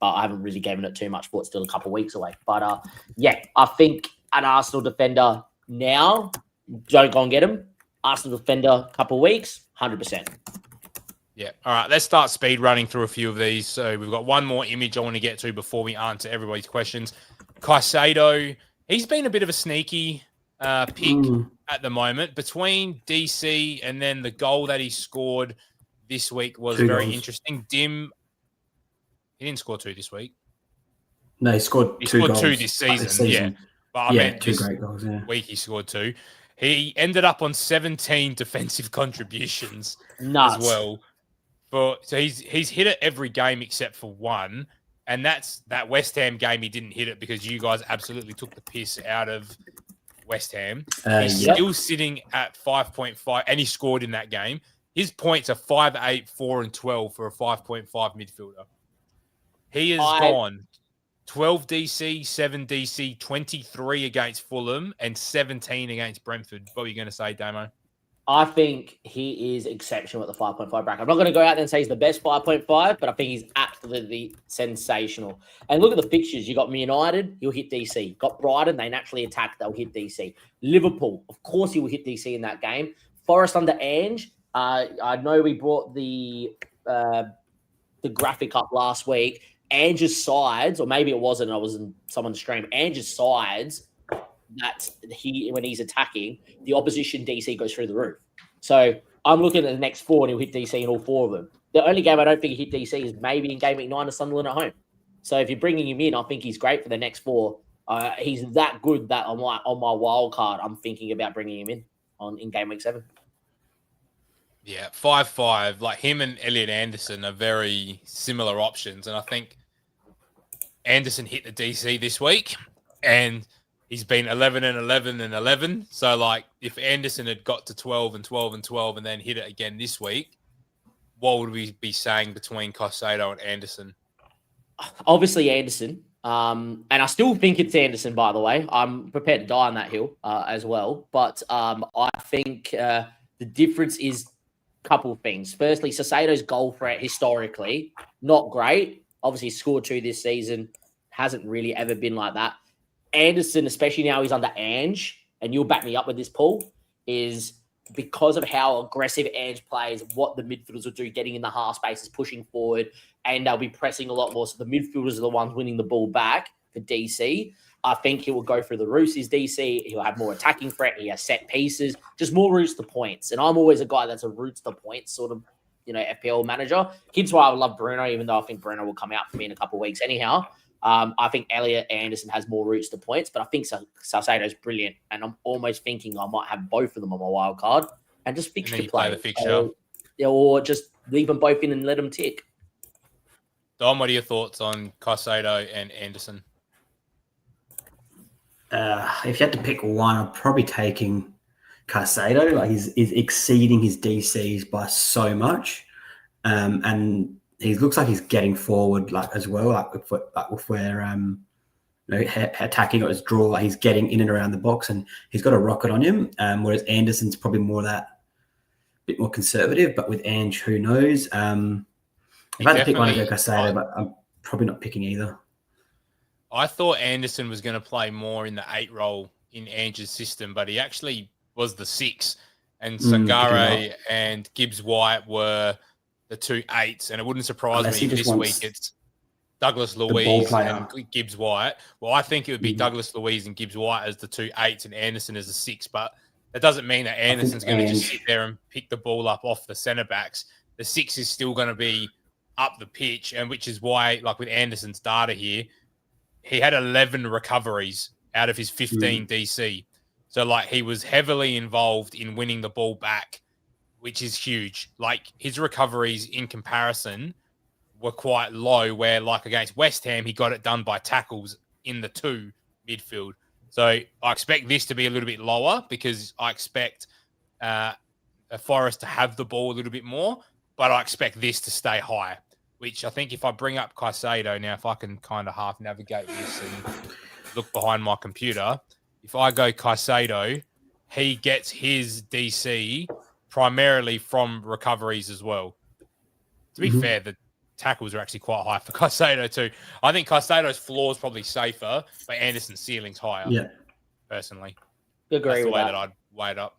But I haven't really given it too much thought. Still a couple of weeks away. But I think an Arsenal defender now, don't go and get him. Arsenal defender, couple of weeks, 100%. Yeah. All right. Let's start speed running through a few of these. So we've got one more image I want to get to before we answer everybody's questions. Caicedo, he's been a bit of a sneaky pick at the moment. Between DC and then the goal that he scored this week was very interesting. Dim, he didn't score 2 this week. No, he scored 2 goals. 2 this season. Yeah. But I meant 2 great goals, week he scored 2. He ended up on 17 defensive contributions as well. So he's hit it every game except for one. And that's that West Ham game. He didn't hit it because you guys absolutely took the piss out of West Ham. He's still sitting at 5.5, and he scored in that game. His points are 5, 8, 4, and 12 for a 5.5 midfielder. He has gone 12 DC, 7 DC, 23 against Fulham, and 17 against Brentford. What were you going to say, Damo? I think he is exceptional at the 5.5 bracket. I'm not going to go out there and say he's the best 5.5, but I think he's absolutely sensational. And look at the fixtures. You got United, he'll hit DC. Got Brighton, they naturally attack, they'll hit DC. Liverpool, of course he will hit DC in that game. Forest under Ange. I know we brought the graphic up last week. Ange's sides, or maybe it wasn't, I was in someone's stream, Ange's sides, that when he's attacking, the opposition DC goes through the roof. So I'm looking at the next 4 and he'll hit DC in all 4 of them. The only game I don't think he hit DC is maybe in game week 9 of Sunderland at home. So if you're bringing him in, I think he's great for the next 4. He's that good that on my wild card, I'm thinking about bringing him in game week 7. Yeah, 5-5. Like him and Elliot Anderson are very similar options. And I think Anderson hit the DC this week and he's been 11 and 11 and 11. So, like, if Anderson had got to 12 and 12 and 12 and then hit it again this week, what would we be saying between Caicedo and Anderson? Obviously, Anderson. And I still think it's Anderson, by the way. I'm prepared to die on that hill as well. But I think the difference is a couple of things. Firstly, Caicedo's goal threat historically, not great. Obviously, scored 2 this season. Hasn't really ever been like that. Anderson, especially now he's under Ange, and you'll back me up with this, Paul, is because of how aggressive Ange plays, what the midfielders will do, getting in the half spaces, pushing forward, and they'll be pressing a lot more. So the midfielders are the ones winning the ball back for DC. I think he will go through the routes. He's DC. He'll have more attacking threat. He has set pieces, just more routes to points. And I'm always a guy that's a routes to points sort of, FPL manager. Hence why I love Bruno, even though I think Bruno will come out for me in a couple of weeks anyhow. I think Elliot Anderson has more routes to points, but I think Caicedo is brilliant, and I'm almost thinking I might have both of them on my wild card and just fixture play the fixture, or just leave them both in and let them tick. Dom, what are your thoughts on Caicedo and Anderson? If you had to pick one, I'm probably taking Caicedo. Like he's exceeding his DCs by so much, and he looks like he's getting forward as well, with where attacking or his draw, like he's getting in and around the box, and he's got a rocket on him. Whereas Anderson's probably more that bit more conservative, but with Ange, who knows? If I had to pick one, I'd go Caicedo, but I'm probably not picking either. I thought Anderson was going to play more in the 8 role in Ange's system, but he actually was the 6, and Sangare and Gibbs White were the 2 8s, and it wouldn't surprise me if this week it's Douglas Luiz and Gibbs White. Well, I think it would be Douglas Luiz and Gibbs White as the 2 8s and Anderson as the 6, but That doesn't mean that Anderson's going to just Ange- sit there and pick the ball up off the centre backs. The 6 is still going to be up the pitch, and which is why, like with Anderson's data here, he had 11 recoveries out of his 15 DC. So, like, he was heavily involved in winning the ball back, which is huge. Like, his recoveries in comparison were quite low, where, like, against West Ham, he got it done by tackles in the 2 midfield. So I expect this to be a little bit lower because I expect Forest to have the ball a little bit more, but I expect this to stay high, which I think if I bring up Caicedo now, if I can kind of half navigate this and look behind my computer, if I go Caicedo, he gets his DC primarily from recoveries as well. To be fair, the tackles are actually quite high for Caicedo too. I think Caicedo's floor is probably safer, but Anderson's ceiling's higher. Yeah. Personally. Agree That's the with way that. that I'd weigh it up.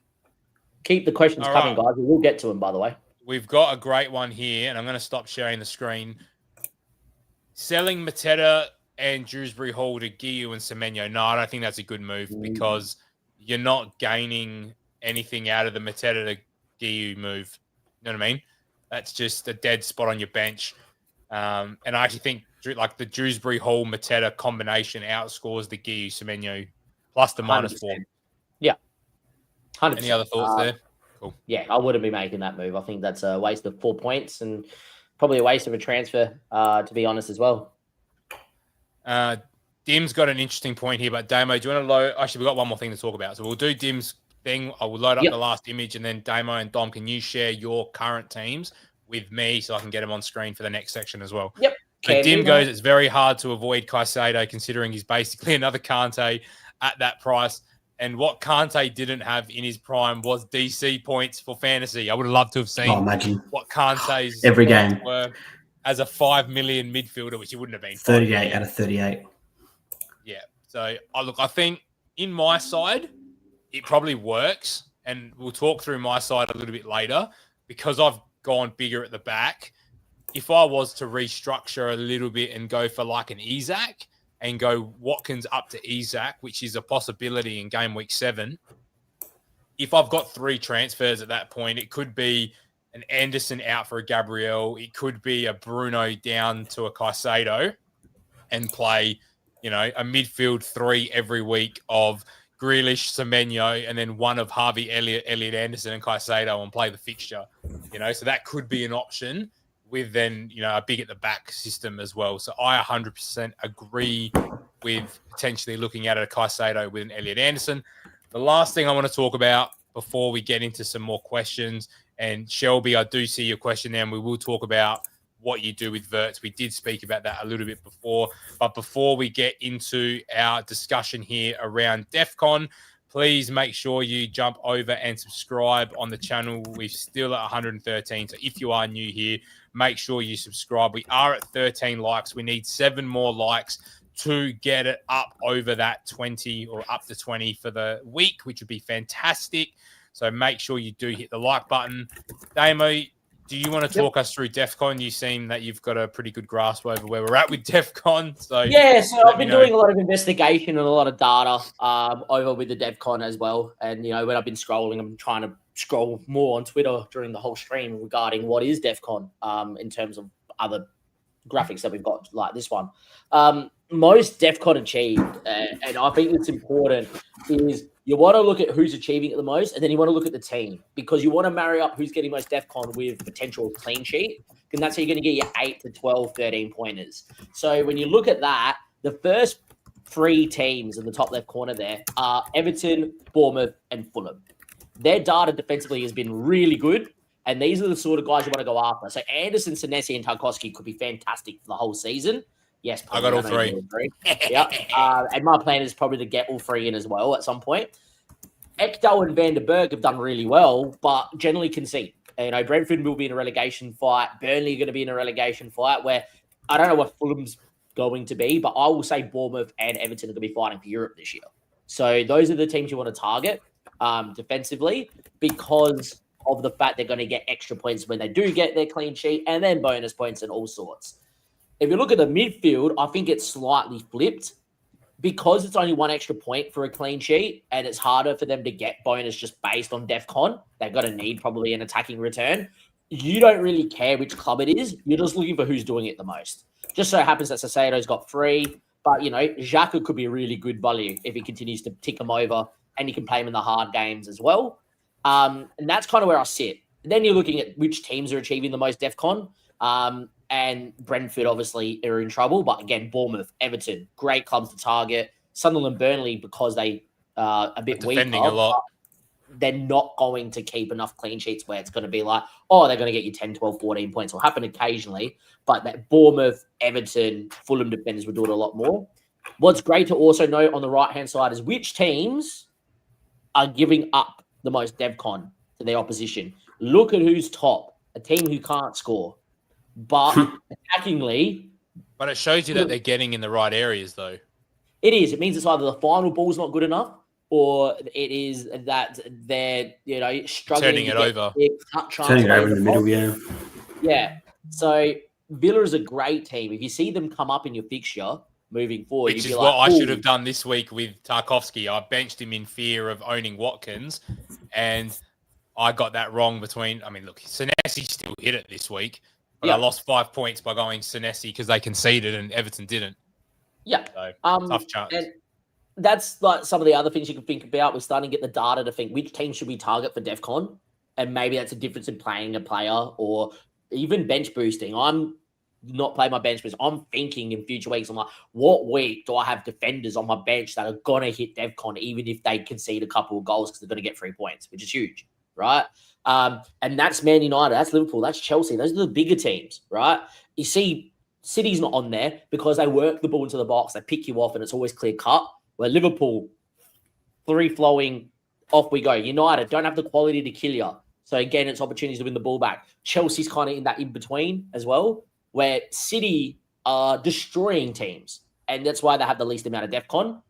Keep the questions coming, guys. We will get to them, by the way. We've got a great one here, and I'm going to stop sharing the screen. Selling Mateta and Dewsbury Hall to Guiu and Semenyo. No, I don't think that's a good move because you're not gaining anything out of the Mateta to Guiu move. You know what I mean? That's just a dead spot on your bench. And I actually think like the Dewsbury Hall Mateta combination outscores the Guiu Semenyo plus the -4. Yeah. 100%. Any other thoughts there? Cool. Yeah, I wouldn't be making that move. I think that's a waste of 4 points and probably a waste of a transfer, to be honest, as well. Dim's got an interesting point here, but Damo, do you want to load? Actually, we've got one more thing to talk about. So we'll do Dim's thing. I will load up the last image, and then Damo and Dom, can you share your current teams with me so I can get them on screen for the next section as well? Yep. So Dim goes, it's very hard to avoid Caicedo considering he's basically another Kante at that price. And what Kante didn't have in his prime was DC points for fantasy. I would have loved to have seen imagine what Kante's every game were as a 5 million midfielder, which he wouldn't have been. 38 out of 38. Yeah. So I think in my side, it probably works. And we'll talk through my side a little bit later because I've gone bigger at the back. If I was to restructure a little bit and go for like an Isaac and go Watkins up to Isaac, which is a possibility in game week 7. If I've got 3 transfers at that point, it could be an Anderson out for a Gabriel. It could be a Bruno down to a Caicedo and play, a midfield 3 every week of Grealish, Semenyo, and then one of Harvey Elliott Anderson and Caicedo and play the fixture, so that could be an option with then, a big at the back system as well. So I 100% agree with potentially looking at a Caicedo with an Elliott Anderson. The last thing I want to talk about before we get into some more questions, and Shelby, I do see your question there, and we will talk about what you do with Verts. We did speak about that a little bit before, but before we get into our discussion here around DEFCON, please make sure you jump over and subscribe on the channel. We're still at 113. So if you are new here, make sure you subscribe. We are at 13 likes. We need 7 more likes to get it up over that 20 or up to 20 for the week, which would be fantastic. So make sure you do hit the like button. Damo, do you want to talk us through DEFCON? You seem that you've got a pretty good grasp over where we're at with DEFCON. So I've been doing a lot of investigation and a lot of data over with the DEFCON as well. And, when I've been scrolling, I'm trying to scroll more on Twitter during the whole stream regarding what is DEFCON in terms of other graphics that we've got like this one. Most DEFCON achieved, and I think it's important, is you want to look at who's achieving it the most, and then you want to look at the team because you want to marry up who's getting most DEFCON with potential clean sheet, and that's how you're going to get your 8 to 12, 13 pointers. So when you look at that, the first 3 teams in the top left corner there are Everton, Bournemouth, and Fulham. Their data defensively has been really good, and these are the sort of guys you want to go after. So Anderson, Senesi, and Tarkowski could be fantastic for the whole season. Yes, I got all 3. Yeah, and my plan is probably to get all 3 in as well at some point. Ekdal and Van der Berg have done really well, but generally concede. Brentford will be in a relegation fight. Burnley are going to be in a relegation fight where I don't know what Fulham's going to be, but I will say Bournemouth and Everton are going to be fighting for Europe this year. So those are the teams you want to target defensively because of the fact they're going to get extra points when they do get their clean sheet and then bonus points and all sorts. If you look at the midfield, I think it's slightly flipped. because it's only one extra point for a clean sheet and it's harder for them to get bonus just based on DEFCON, they've got to need probably an attacking return. You don't really care which club it is. You're just looking for who's doing it the most. Just so happens that Sacedo's got 3, but, Xhaka could be a really good value if he continues to tick them over and you can play him in the hard games as well. And that's kind of where I sit. Then you're looking at which teams are achieving the most DEFCON. And Brentford obviously are in trouble. But again, Bournemouth, Everton, great clubs to target. Sunderland, Burnley, because they are a bit weaker. Defending a lot. They're not going to keep enough clean sheets where it's going to be like, oh, they're going to get you 10, 12, 14 points. It'll happen occasionally. But that Bournemouth, Everton, Fulham defenders will do it a lot more. What's great to also note on the right-hand side is which teams are giving up the most DevCon to their opposition. Look at who's top. A team who can't score. But attackingly... But it shows you that they're getting in the right areas, though. It is. It means it's either the final ball's not good enough or it is that they're, struggling. Turning it over. Turning it over in the middle, yeah. Yeah. So Villa is a great team. If you see them come up in your fixture moving forward, which is what I should have done this week with Tarkovsky. I benched him in fear of owning Watkins, and I got that wrong look, Senesi still hit it this week, but I lost 5 points by going Senesi because they conceded and Everton didn't. Yeah. So, tough chance. And that's like some of the other things you can think about. We're starting to get the data to think which team should we target for DEFCON, and maybe that's a difference in playing a player or even bench boosting. I'm not playing my bench boost. I'm thinking in future weeks, I'm like, what week do I have defenders on my bench that are going to hit DEFCON even if they concede a couple of goals because they're going to get 3 points, which is huge, right? And that's Man United, that's Liverpool, that's Chelsea. Those are the bigger teams, right? You see City's not on there because they work the ball into the box. They pick you off and it's always clear cut. Where Liverpool, free flowing, off we go. United don't have the quality to kill you. So again, it's opportunities to win the ball back. Chelsea's kind of in that in between as well, where City are destroying teams. And that's why they have the least amount of DEFCON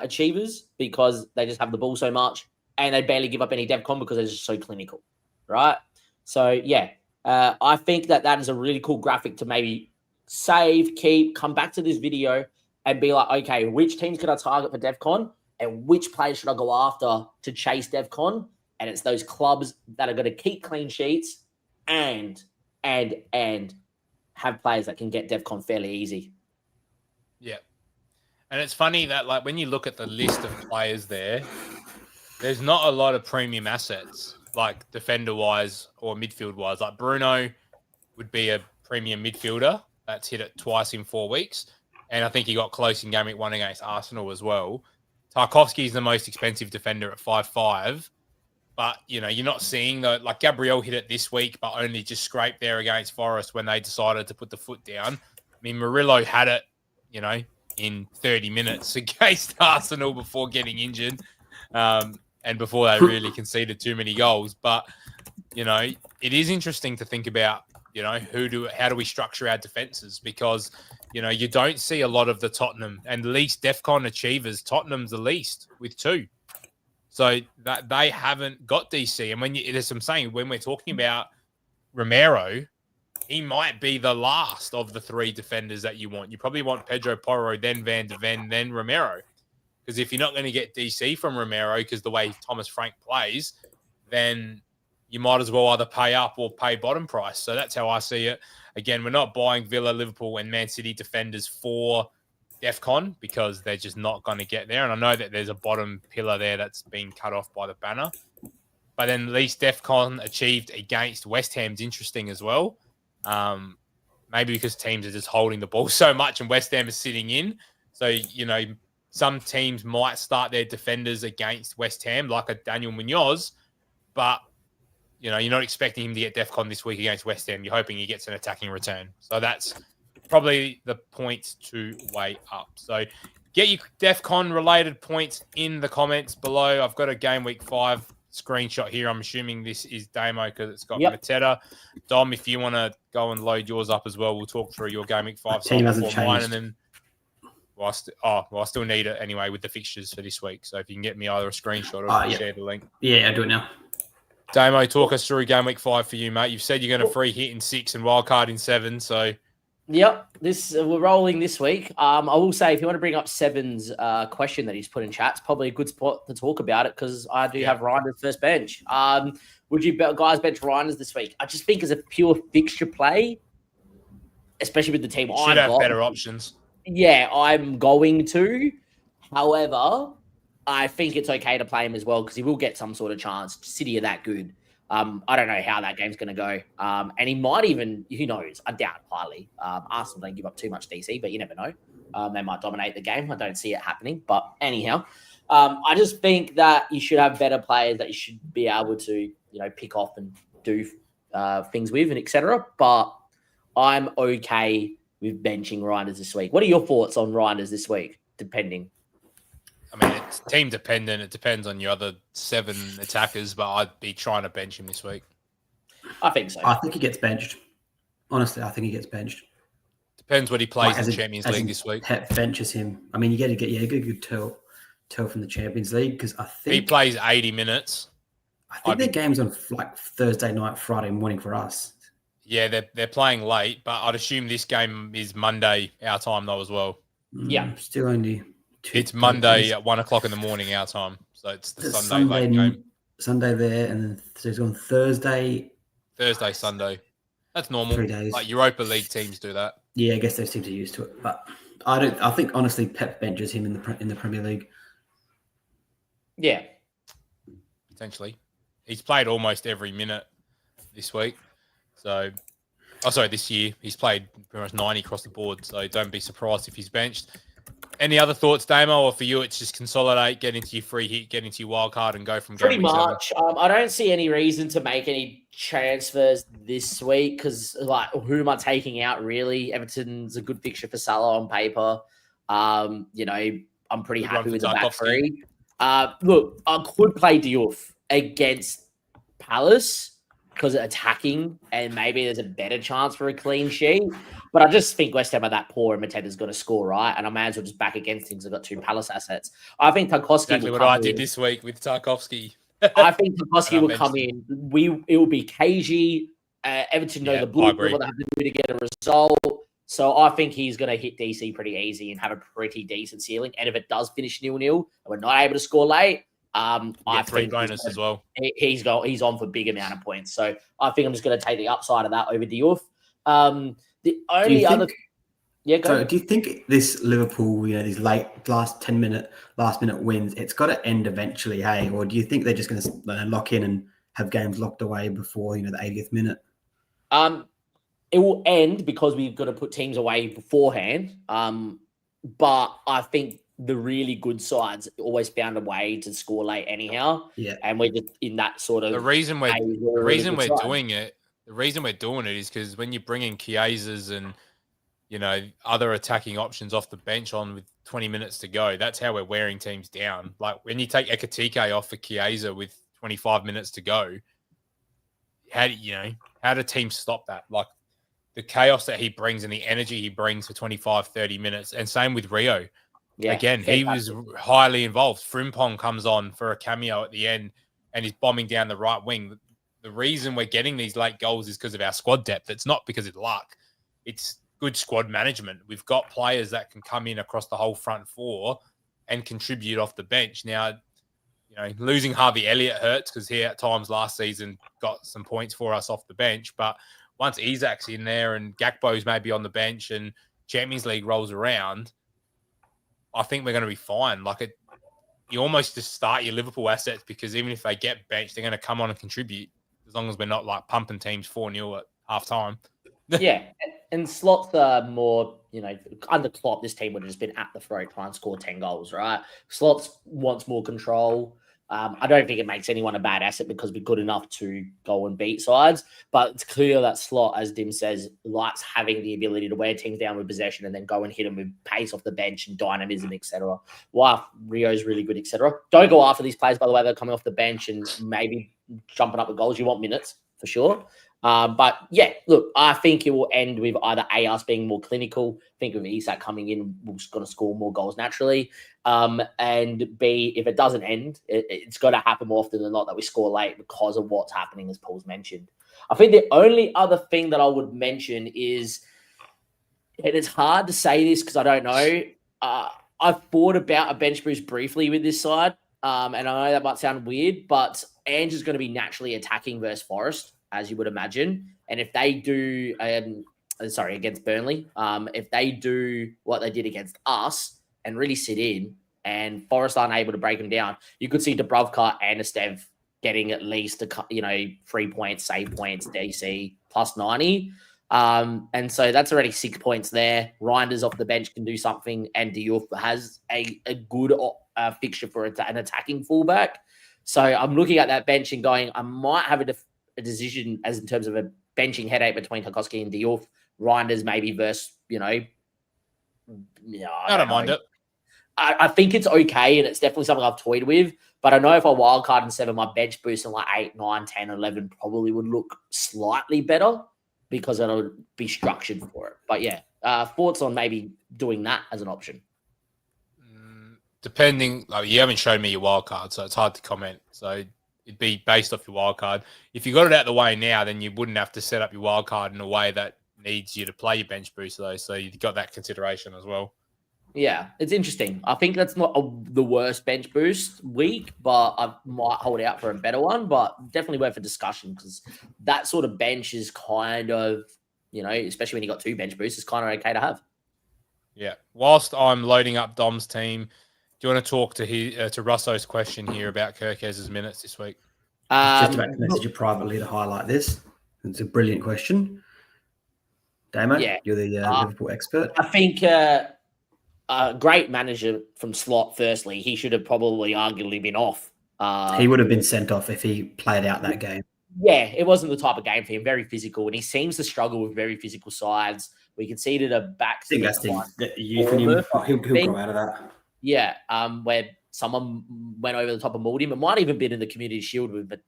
achievers, because they just have the ball so much and they barely give up any DEFCON because they're just so clinical, right? So yeah, I think that is a really cool graphic to maybe save, keep, come back to this video and be like, okay, which teams can I target for DEFCON and which players should I go after to chase DEFCON? And it's those clubs that are going to keep clean sheets and have players that can get DEFCON fairly easy. Yeah. And it's funny that like when you look at the list of players there's not a lot of premium assets like defender-wise or midfield-wise. Like Bruno would be a premium midfielder. That's hit it twice in 4 weeks. And I think he got close in game week 1 against Arsenal as well. Tarkovsky is the most expensive defender at 5.5. But, you're not seeing like Gabriel hit it this week, but only just scraped there against Forest when they decided to put the foot down. I mean, Murillo had it, in 30 minutes against Arsenal before getting injured and before they really conceded too many goals. But, it is interesting to think about, how do we structure our defenses? Because, you don't see a lot of the Tottenham and least DEFCON achievers. Tottenham's the least with 2. So that they haven't got DC. And as I'm saying, when we're talking about Romero, he might be the last of the 3 defenders that you want. You probably want Pedro Porro, then Van de Ven, then Romero. Because if you're not going to get DC from Romero, because the way Thomas Frank plays, then you might as well either pay up or pay bottom price. So that's how I see it. Again, we're not buying Villa, Liverpool, and Man City defenders for DEFCON because they're just not going to get there. And I know that there's a bottom pillar there that's been cut off by the banner. But then least DEFCON achieved against West Ham's interesting as well. Maybe because teams are just holding the ball so much and West Ham is sitting in. So, some teams might start their defenders against West Ham, like a Daniel Munoz, but, you're not expecting him to get DEFCON this week against West Ham. You're hoping he gets an attacking return. So that's probably the points to weigh up. So get your DEFCON related points in the comments below. I've got a game week 5 screenshot here. I'm assuming this is Damo because it's got Mateta. Dom, if you want to go and load yours up as well, we'll talk through your game week 5 team hasn't changed. mine, and then I still need it anyway with the fixtures for this week. So if you can get me either a screenshot or share the link. Yeah, I'll do it now. Damo, talk us through game week 5 for you, mate. You've said you're going to free hit in 6 and wildcard in 7, so Yep, we're rolling this week. I will say, if you want to bring up Seven's question that he's put in chat, it's probably a good spot to talk about it because I do have Reiner's first bench. Would you guys bench Reiner's this week? I just think as a pure fixture play, especially with the team Should have better options. Yeah, I'm going to. However, I think it's okay to play him as well because he will get some sort of chance. City are that good. I don't know how that game's going to go. And he might even, who knows? I doubt highly. Arsenal don't give up too much DC, but you never know. They might dominate the game. I don't see it happening. But anyhow, I just think that you should have better players that you should be able to, pick off and do things with and etc. But I'm okay with benching Reinders this week. What are your thoughts on Reinders this week, depending? I mean, it's team dependent. It depends on your other 7 attackers, but I'd be trying to bench him this week. I think so. I think he gets benched. Honestly, I think he gets benched. Depends what he plays in Champions League this week. Pep benches him. I mean, you get a good tell from the Champions League because I think he plays 80 minutes. I think their game's on like Thursday night, Friday morning for us. Yeah, they're playing late, but I'd assume this game is Monday our time though as well. Yeah, still only. It's Monday at 1 o'clock in the morning our time, so it's the Sunday late game. Sunday there, and then it's on Thursday. Sunday. That's normal. 3 days. Like Europa League teams do that. Yeah, I guess those teams are used to it, but I don't. I think honestly, Pep benches him in the Premier League. Yeah, potentially. He's played almost every minute this week, this year. He's played pretty much 90 across the board, so don't be surprised if he's benched. Any other thoughts, Damo, or for you, it's just consolidate, get into your free hit, get into your wild card, and go from pretty much. I don't see any reason to make any transfers this week because, who am I taking out? Really, Everton's a good fixture for Salah on paper. I'm pretty happy with the back three. Look, I could play Diouf against Palace because of attacking, and maybe there's a better chance for a clean sheet. But I just think West Ham are that poor and Mateta's going to score, right? And I may as well just back against things. I've got 2 Palace assets. I think Tarkowski exactly what I did this week with Tarkowski. I think Tarkowski will come in. It will be cagey. Everton know the blue, what they have to do to get a result. So I think he's going to hit DC pretty easy and have a pretty decent ceiling. And if it does finish 0-0 and we're not able to score late, I think bonus as well. He's on for big amount of points. So I think I'm just going to take the upside of that over Diouf. The only other, go. So do you think this Liverpool, these last minute wins, it's got to end eventually, hey? Or do you think they're just going to lock in and have games locked away before the 80th minute? It will end because we've got to put teams away beforehand. But I think the really good sides always found a way to score late anyhow. Yeah, and we're just in that sort of the reason we're doing it. The reason we're doing it is because when you bring in Chiesas and other attacking options off the bench on with 20 minutes to go, that's how we're wearing teams down. Like when you take Ekatike off for Chiesa with 25 minutes to go, how do teams stop that? Like the chaos that he brings and the energy he brings for 25, 30 minutes, and same with Rio. Yeah, again, he was highly involved. Frimpong comes on for a cameo at the end and he's bombing down the right wing. The reason we're getting these late goals is because of our squad depth. It's not because of luck. It's good squad management. We've got players that can come in across the whole front 4 and contribute off the bench. Now, losing Harvey Elliott hurts because he at times last season got some points for us off the bench. But once Isak's in there and Gakpo's maybe on the bench and Champions League rolls around, I think we're going to be fine. You almost just start your Liverpool assets because even if they get benched, they're going to come on and contribute. As long as we're not pumping teams 4-0 at half time. Yeah. And slots are more, under Klopp, this team would have just been at the throat trying to score 10 goals, right? Slots wants more control. I don't think it makes anyone a bad asset because we're good enough to go and beat sides. But it's clear that Slot, as Dim says, likes having the ability to wear teams down with possession and then go and hit them with pace off the bench and dynamism, etc. Wow, Rio's really good, etc. Don't go after these players, by the way. They're coming off the bench and maybe jumping up with goals. You want minutes, for sure. But yeah, look, I think it will end with either A, us being more clinical. Think of Isak coming in, we're going to score more goals naturally. And B, if it doesn't end, it's going to happen more often than not that we score late because of what's happening, as Paul's mentioned. I think the only other thing that I would mention is And it's hard to say this because I don't know. I've thought about a bench boost briefly with this side. And I know that might sound weird, but Ange is going to be naturally attacking versus Forest, as you would imagine. And if they do, against Burnley, if they do what they did against us and really sit in, and Forest aren't able to break them down, you could see Dubravka and Estev getting at least 3 points, save points, DC plus 90. And so that's already 6 points there. Reinders off the bench can do something, and Diouf has a good fixture for an attacking fullback. So I'm looking at that bench and going, I might have a decision as in terms of a benching headache between Tarkowski and Diouf. Reinders maybe versus, I don't mind it. I think it's okay, and it's definitely something I've toyed with. But I know if I wildcard in 7, my bench boost in like 8, 9, 10, 11 probably would look slightly better because it'll be structured for it. But yeah, thoughts on maybe doing that as an option? Depending, you haven't shown me your wild card, so it's hard to comment. So it'd be based off your wild card. If you got it out of the way now, then you wouldn't have to set up your wild card in a way that needs you to play your bench boost, though. So you've got that consideration as well. Yeah, it's interesting. I think that's not the worst bench boost week, but I might hold out for a better one. But definitely worth a discussion because that sort of bench is kind of, especially when you got 2 bench boosts, it's kind of okay to have. Yeah. Whilst I'm loading up Dom's team, do you want to talk to Russo's question here about Kirkez's minutes this week? Just about to message you privately to highlight this. It's a brilliant question. Damo, you're the Liverpool expert. I think a great manager from Slot, firstly, he should have probably arguably been off. He would have been sent off if he played out that game. Yeah, it wasn't the type of game for him. Very physical, and he seems to struggle with very physical sides. We can see that a back. I think that's he'll grow out of that. Yeah, where someone went over the top and mauled him. It might even been in the Community Shield with, but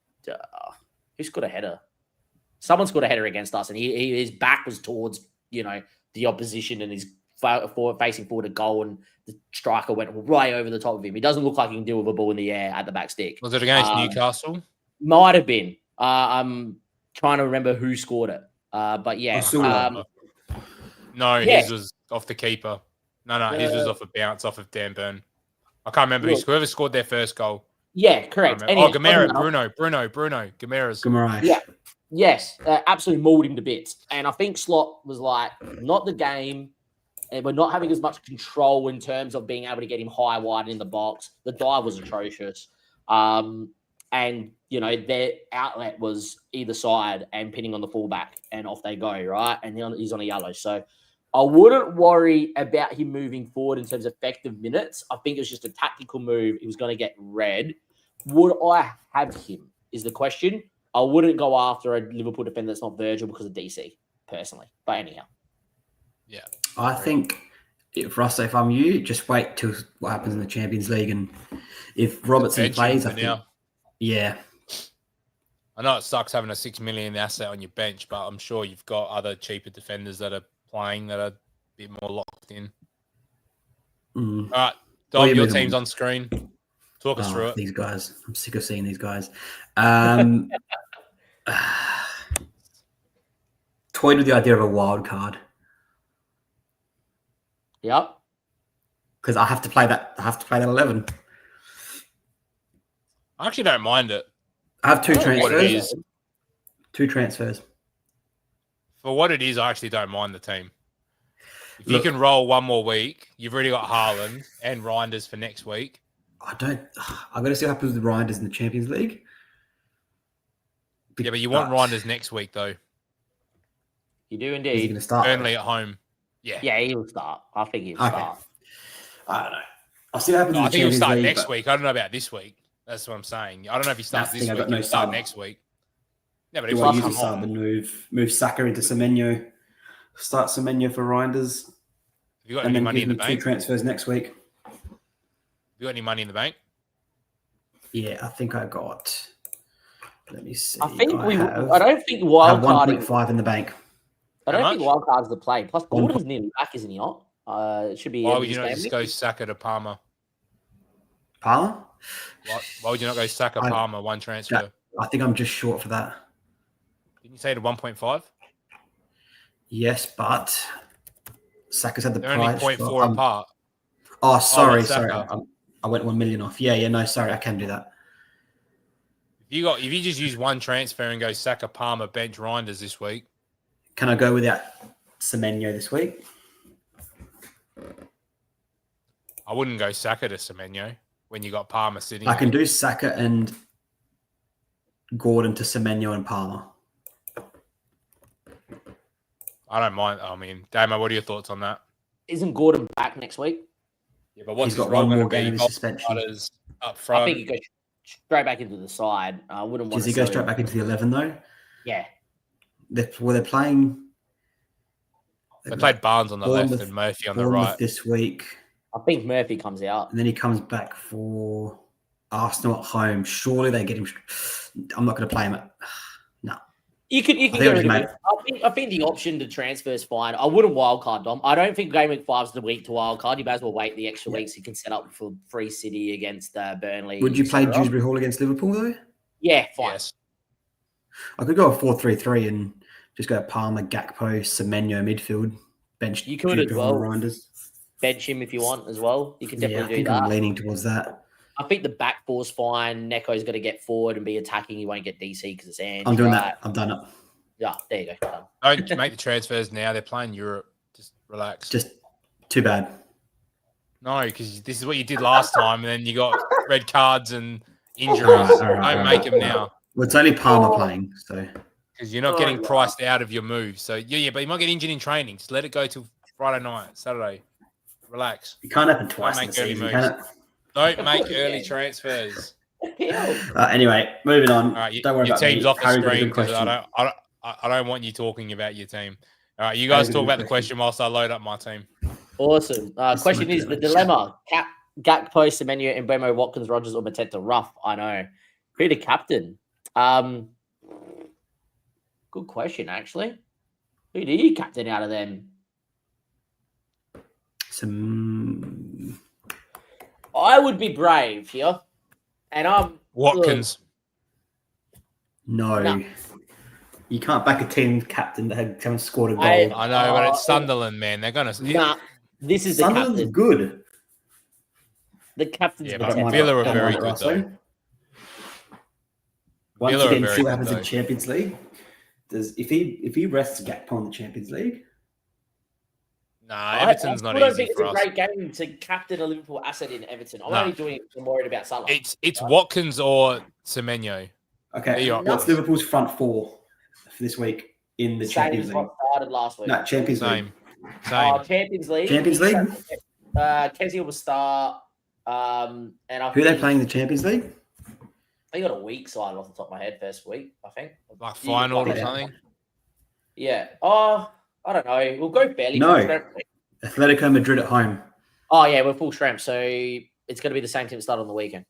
who scored a header? Someone scored a header against us, and his back was towards the opposition, and he's facing forward a goal, and the striker went right over the top of him. He doesn't look like he can deal with a ball in the air at the back stick. Was it against Newcastle? Might have been. I'm trying to remember who scored it. But yeah. His was off the keeper. No, his was off a bounce off of Dan Burn. I can't remember whoever scored their first goal. Yeah, correct. Gamera, Bruno, Gamera's. Yeah. Yes, absolutely mauled him to bits. And I think Slot was like, not the game. And we're not having as much control in terms of being able to get him high, wide in the box. The dive was atrocious. And, their outlet was either side and pinning on the fullback, and off they go, right? And he's on a yellow. So I wouldn't worry about him moving forward in terms of effective minutes. I think it was just a tactical move. He was going to get red. Would I have him is the question. I wouldn't go after a Liverpool defender that's not Virgil because of DC, personally. But anyhow. Yeah. I think if I'm you, just wait till what happens in the Champions League, and if Robertson plays, I think, yeah. I know it sucks having a $6 million asset on your bench, but I'm sure you've got other cheaper defenders that are playing that are a bit more locked in. All right, Dom, your team's on screen. Talk us through it. These guys, I'm sick of seeing these guys. Toyed with the idea of a wild card. Yep. Because I have to play that 11. I actually don't mind it. I have 2 transfers. 2 transfers. For what it is, I actually don't mind the team. If you can roll one more week, you've already got Haaland and Reinders for next week. I've got to see what happens with Reinders in the Champions League. Yeah, but you want Reinders next week, though. You do indeed. Is he going to start? Burnley at home. Yeah. Yeah, he'll start. I think he'll start. I don't know. I'll see what happens. I think he'll start next week. I don't know about this week. That's what I'm saying. I don't know if he starts this week. He'll start next week. Yeah, but if he use the move Saka into Semenyo, start Semenyo for Reinders. Have you got any money in the bank? 2 transfers next week. Have you got any money in the bank? Yeah, I think I got. Let me see. I don't think wildcarding 1.5 in the bank. I don't think wildcard's the play. Plus, Gordon's nearly back, isn't he not? It should be. Why would you not just go Saka to Palmer? Palmer? Why would you not go Saka Palmer one transfer? I think I'm just short for that. Didn't you say to 1.5? Yes, but Saka's had the They're only price. 0.4 apart. Oh, sorry. Saka. I went 1 million off. Yeah, no, sorry, I can do that. If you just use one transfer and go Saka, Palmer, bench, Reinders this week. Can I go without Semenyo this week? I wouldn't go Saka to Semenyo when you got Palmer sitting. I can do Saka and Gordon to Semenyo and Palmer. I don't mind. I mean, Damo, what are your thoughts on that? Isn't Gordon back next week? Yeah, but what's He's got his role one going more to be? game of suspension. Up front. I think he goes straight back into the side. I wouldn't want Does he go straight back into the 11 though? Yeah. They're playing. They played Barnes on the left Bournemouth- and Murphy on the Bournemouth right. this week, I think Murphy comes out. and then he comes back for Arsenal at home. Surely they get him. I'm not going to play him at. No. You can think get I rid of just him. I think the option to transfer is fine. I wouldn't wildcard Dom. I don't think Game Week 5 is the week to wildcard. You may as well wait the extra weeks you can set up for Free City against Burnley. Would you play etc. Dewsbury Hall against Liverpool though? Yeah, fine. Yes. I could go a 4-3-3 and just go Palmer, Gakpo, Semenyo midfield. Bench. You could as Dewsbury Hall well. Reinders. Bench him if you want as well. You can Yeah, I definitely do think that. I'm leaning towards that. I think the back four's fine. Neko's got to get forward and be attacking. He won't get DC because it's Ange. I'm doing right? that. I've done it. Yeah, there you go. Don't make the transfers now. They're playing Europe. Just relax. Just too bad. No, because this is what you did last time, and then you got red cards and injuries. All right, Don't make them now Well, it's only Palmer playing, so because you're not getting priced out of your move. So yeah, but you might get injured in training. Just let it go till Friday night, Saturday. Relax. it can't happen twice in make the early season, moves. can it? Don't make early transfers. Anyway, moving on. All right, Don't worry your about team's me. off the Harry got a screen good because question. I don't want you talking about your team. All right, you guys Harry got a talk good about the question whilst I load up my team. Awesome. Question might is be the the dilemma: Gakpo, Semenyo, and Bremo, Watkins, Rogers, or Mateta. Rough, I know. Who to captain? Good question, actually. Who do you captain out of them? I would be brave here, and I'm Watkins. No. No. You can't back a team captain that haven't scored a goal. I know, but it's Sunderland, man. They're gonna. Nah, this is the Sunderland's captain. good. The captain's Yeah, Don't but Mateta. mind Villa are don't very mind it, good, Russell. though. Once Villa are again, very see what good, happens though. in Champions League. If he rests Gakpo in the Champions League, Nah, Everton's I not don't easy think it's for a us. great game to captain a Liverpool asset in Everton. I'm No. only doing it because I'm worried about Salah. It's Watkins or Semenyo. okay. They are- What's Liverpool's front four for this week in the Same Champions as League? what started last week. No, Champions League. Same. Champions League. Champions League? Kessie will start. And I Who are they think- playing in the Champions League? They got a week side off the top of my head first week, I think. Like You final got or it. something. Yeah. Oh, I don't know. We'll go fairly No. full strength. Atletico Madrid at home. Oh, yeah, we're full strength. So it's going to be the same team that started on the weekend.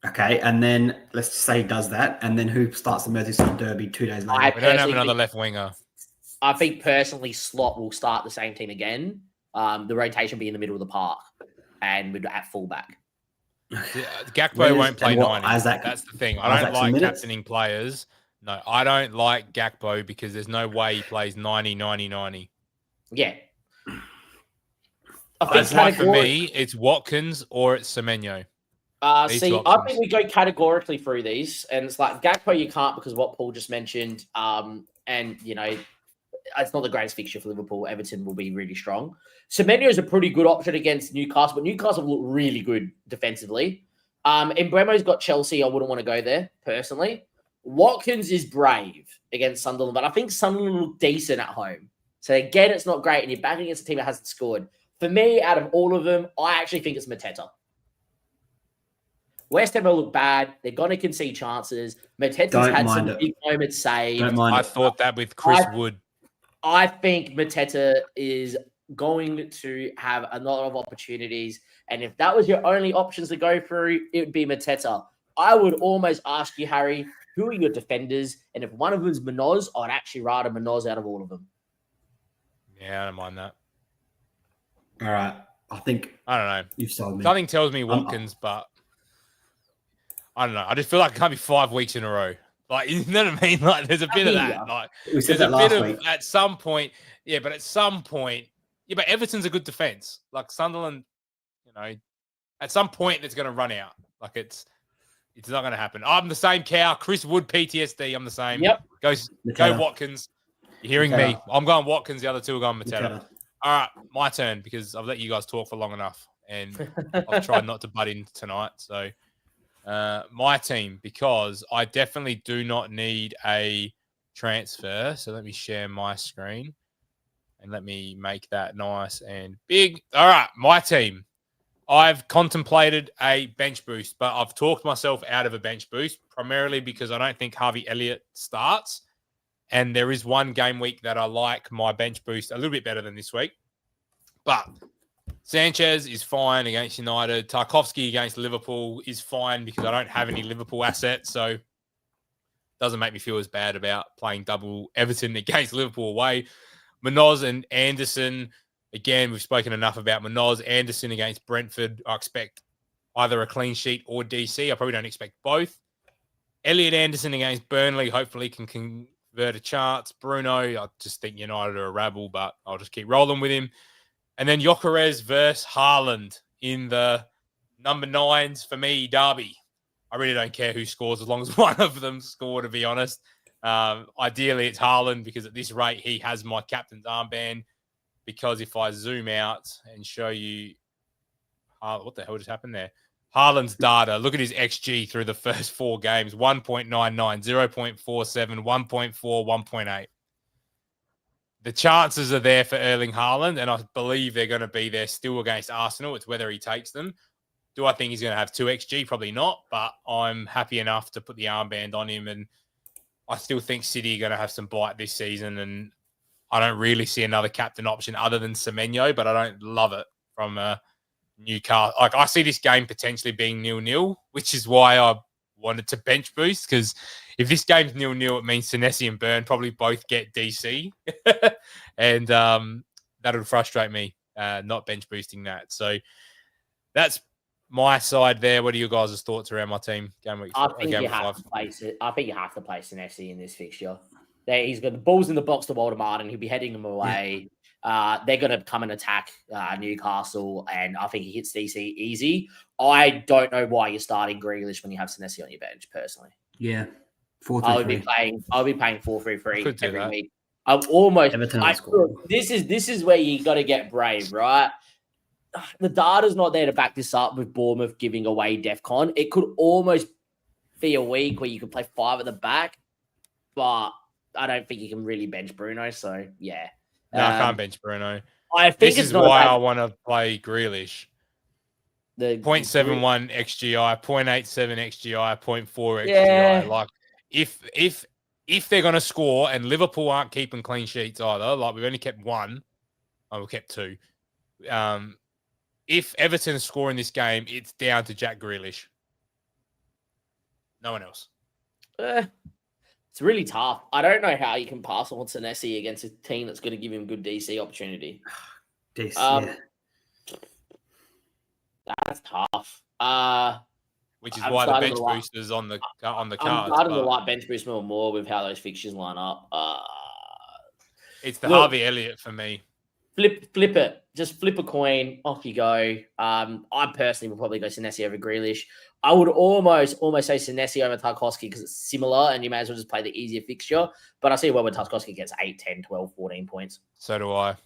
Okay, and then let's say he does that, and then who starts the Merseyside Derby 2 days later? I We don't have personally another think- left winger. I think personally Slot will start the same team again. The rotation will be in the middle of the park and we're at fullback. Gakpo Where's- won't play and what, 90. Isaac- That's the thing. I don't Isaac's like minutes? captaining players. No, I don't like Gakpo because there's no way he plays 90, 90, 90. Yeah. I think That's why for categori- me, it's Watkins or it's Semenyo. These See, two I options. think we go categorically through these, and it's like Gakpo you can't because what Paul just mentioned, and you know, it's not the greatest fixture for Liverpool. Everton will be really strong. Semenyo is a pretty good option against Newcastle, but Newcastle look really good defensively. Mbremo's got Chelsea. I wouldn't want to go there personally. Watkins is brave against Sunderland, but I think Sunderland look decent at home. So again, it's not great, and you're backing against a team that hasn't scored. For me, out of all of them, I actually think it's Mateta. West Ham will look bad. They're going to concede chances. Mateta's Don't had mind some it. big moments saved. Don't mind I it. thought that with Chris I- Wood. I think Mateta is going to have a lot of opportunities. And if that was your only options to go through, it would be Mateta. I would almost ask you, Harry, who are your defenders? And if one of them is Manoz, I'd actually rather Manoz out of all of them. Yeah, I don't mind that. All right. I think I don't know. you've sold me. Something tells me Watkins, but I don't know. I just feel like it can't be 5 weeks in a row. Like, you know what I mean? Like, there's a bit of that. Like, We said there's a that bit last of week. at some point. Yeah, but at some point, yeah, but Everton's a good defense. Like Sunderland, you know, at some point it's going to run out. Like it's not going to happen. I'm the same cow. Chris Wood PTSD. I'm the same. Yep. Go Watkins. You're hearing me. Mateta. I'm going Watkins. The other two are going Mateta. Mateta. All right, my turn because I've let you guys talk for long enough, and I've tried not to butt in tonight. So my team, because I definitely do not need a transfer. So let me share my screen and let me make that nice and big. All right, my team. I've contemplated a bench boost, but I've talked myself out of a bench boost primarily because I don't think Harvey Elliott starts. And there is one game week that I like my bench boost a little bit better than this week. But Sanchez is fine against United. Tarkovsky against Liverpool is fine because I don't have any Liverpool assets. So it doesn't make me feel as bad about playing double Everton against Liverpool away. Munoz and Anderson. Again, we've spoken enough about Munoz. Anderson against Brentford. I expect either a clean sheet or DC. I probably don't expect both. Elliot Anderson against Burnley. Hopefully can convert a chance. Bruno, I just think United are a rabble, but I'll just keep rolling with him. And then Gyökeres versus Haaland in the number 9s for me, derby. I really don't care who scores as long as one of them score, to be honest. Ideally, it's Haaland because at this rate, he has my captain's armband. Because if I zoom out and show you what the hell just happened there? Haaland's data. Look at his XG through the first 4 games. 1.99, 0.47, 1.4, 1.8. The chances are there for Erling Haaland, and I believe they're going to be there still against Arsenal. It's whether he takes them. Do I think he's going to have 2 XG? Probably not, but I'm happy enough to put the armband on him, and I still think City are going to have some bite this season, and I don't really see another captain option other than Semenyo, but I don't love it from Newcastle. Like, I see this game potentially being 0-0, which is why I wanted to bench boost, because if this game's 0-0, it means Senesi and Burn probably both get DC. And that would frustrate me, not bench boosting that. So that's my side there. What are your guys' thoughts around my team? Game week, I think game you week have 5. to place it. I think you have to place Senesi in this fixture. He's got the balls in the box to Walter Martin. He'll be heading them away. Yeah. They're going to come and attack Newcastle, and I think he hits DC easy. I don't know why you're starting Grealish when you have Senesi on your bench, personally. Yeah, 4-3-3. I'll be paying 4-3-3 every that. week. I'm almost. Everton This is where you got to get brave, right? The data's not there to back this up with Bournemouth giving away DEFCON. It could almost be a week where you could play 5 at the back, but I don't think you can really bench Bruno. So yeah, no, I can't bench Bruno. I think this is why I want to play Grealish. The 0.71 XGI, 0.87 XGI, 0.4 XGI. Yeah. Like if they're going to score, and Liverpool aren't keeping clean sheets either, like we've only kept 1, we kept 2. If Everton score in this game, it's down to Jack Grealish. No one else. It's really tough. I don't know how you can pass on Senesi against a team that's going to give him good DC opportunity. Yeah. That's tough. Which is why the bench boost is on the cards. I'm starting to like bench boost more with how those fixtures line up. It's the Harvey Elliott for me. Flip it. Just flip a coin. Off you go. I personally would probably go Senesi over Grealish. I would almost say Senesi over Tarkovsky because it's similar and you may as well just play the easier fixture. But I see well when Tarkovsky gets 8, 10, 12, 14 points. So do I.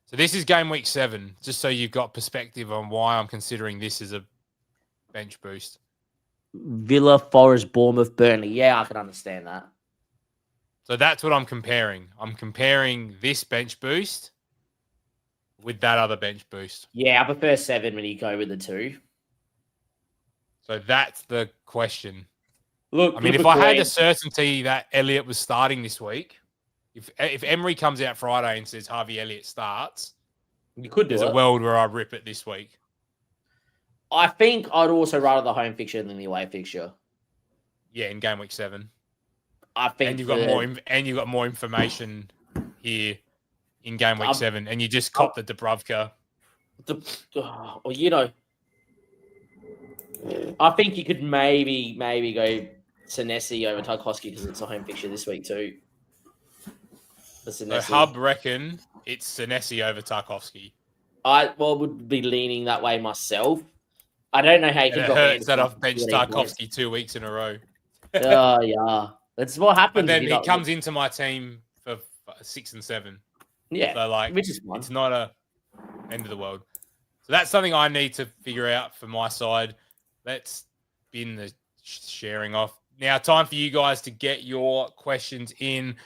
So this is game week 7, just so you've got perspective on why I'm considering this as a bench boost. Villa, Forest, Bournemouth, Burnley. Yeah, I can understand that. So that's what I'm comparing. I'm comparing this bench boost with that other bench boost. Yeah, I prefer 7 when you go with the 2. So that's the question. Look, I mean, if I had the certainty that Elliott was starting this week, if Emery comes out Friday and says Harvey Elliott starts, you could do there's a world where I rip it this week. I think I'd also rather the home fixture than the away fixture. Yeah, in game week 7. I think, and you've got more information here in game week 7, and you just cop the Dubravka. I think you could maybe go Senesi over Tarkowski because it's a home fixture this week too. So Hub reckon it's Senesi over Tarkowski. I would be leaning that way myself. I don't know how you can It drop hurts that Anderson I've benched 14 points. Tarkowski 2 weeks in a row. Oh yeah, that's what happens. But then if he you're not- comes into my team for 6 and 7. Yeah, So like, which is fun. it's not a end of the world. So that's something I need to figure out for my side. Let's bin the sharing off. Now, time for you guys to get your questions in.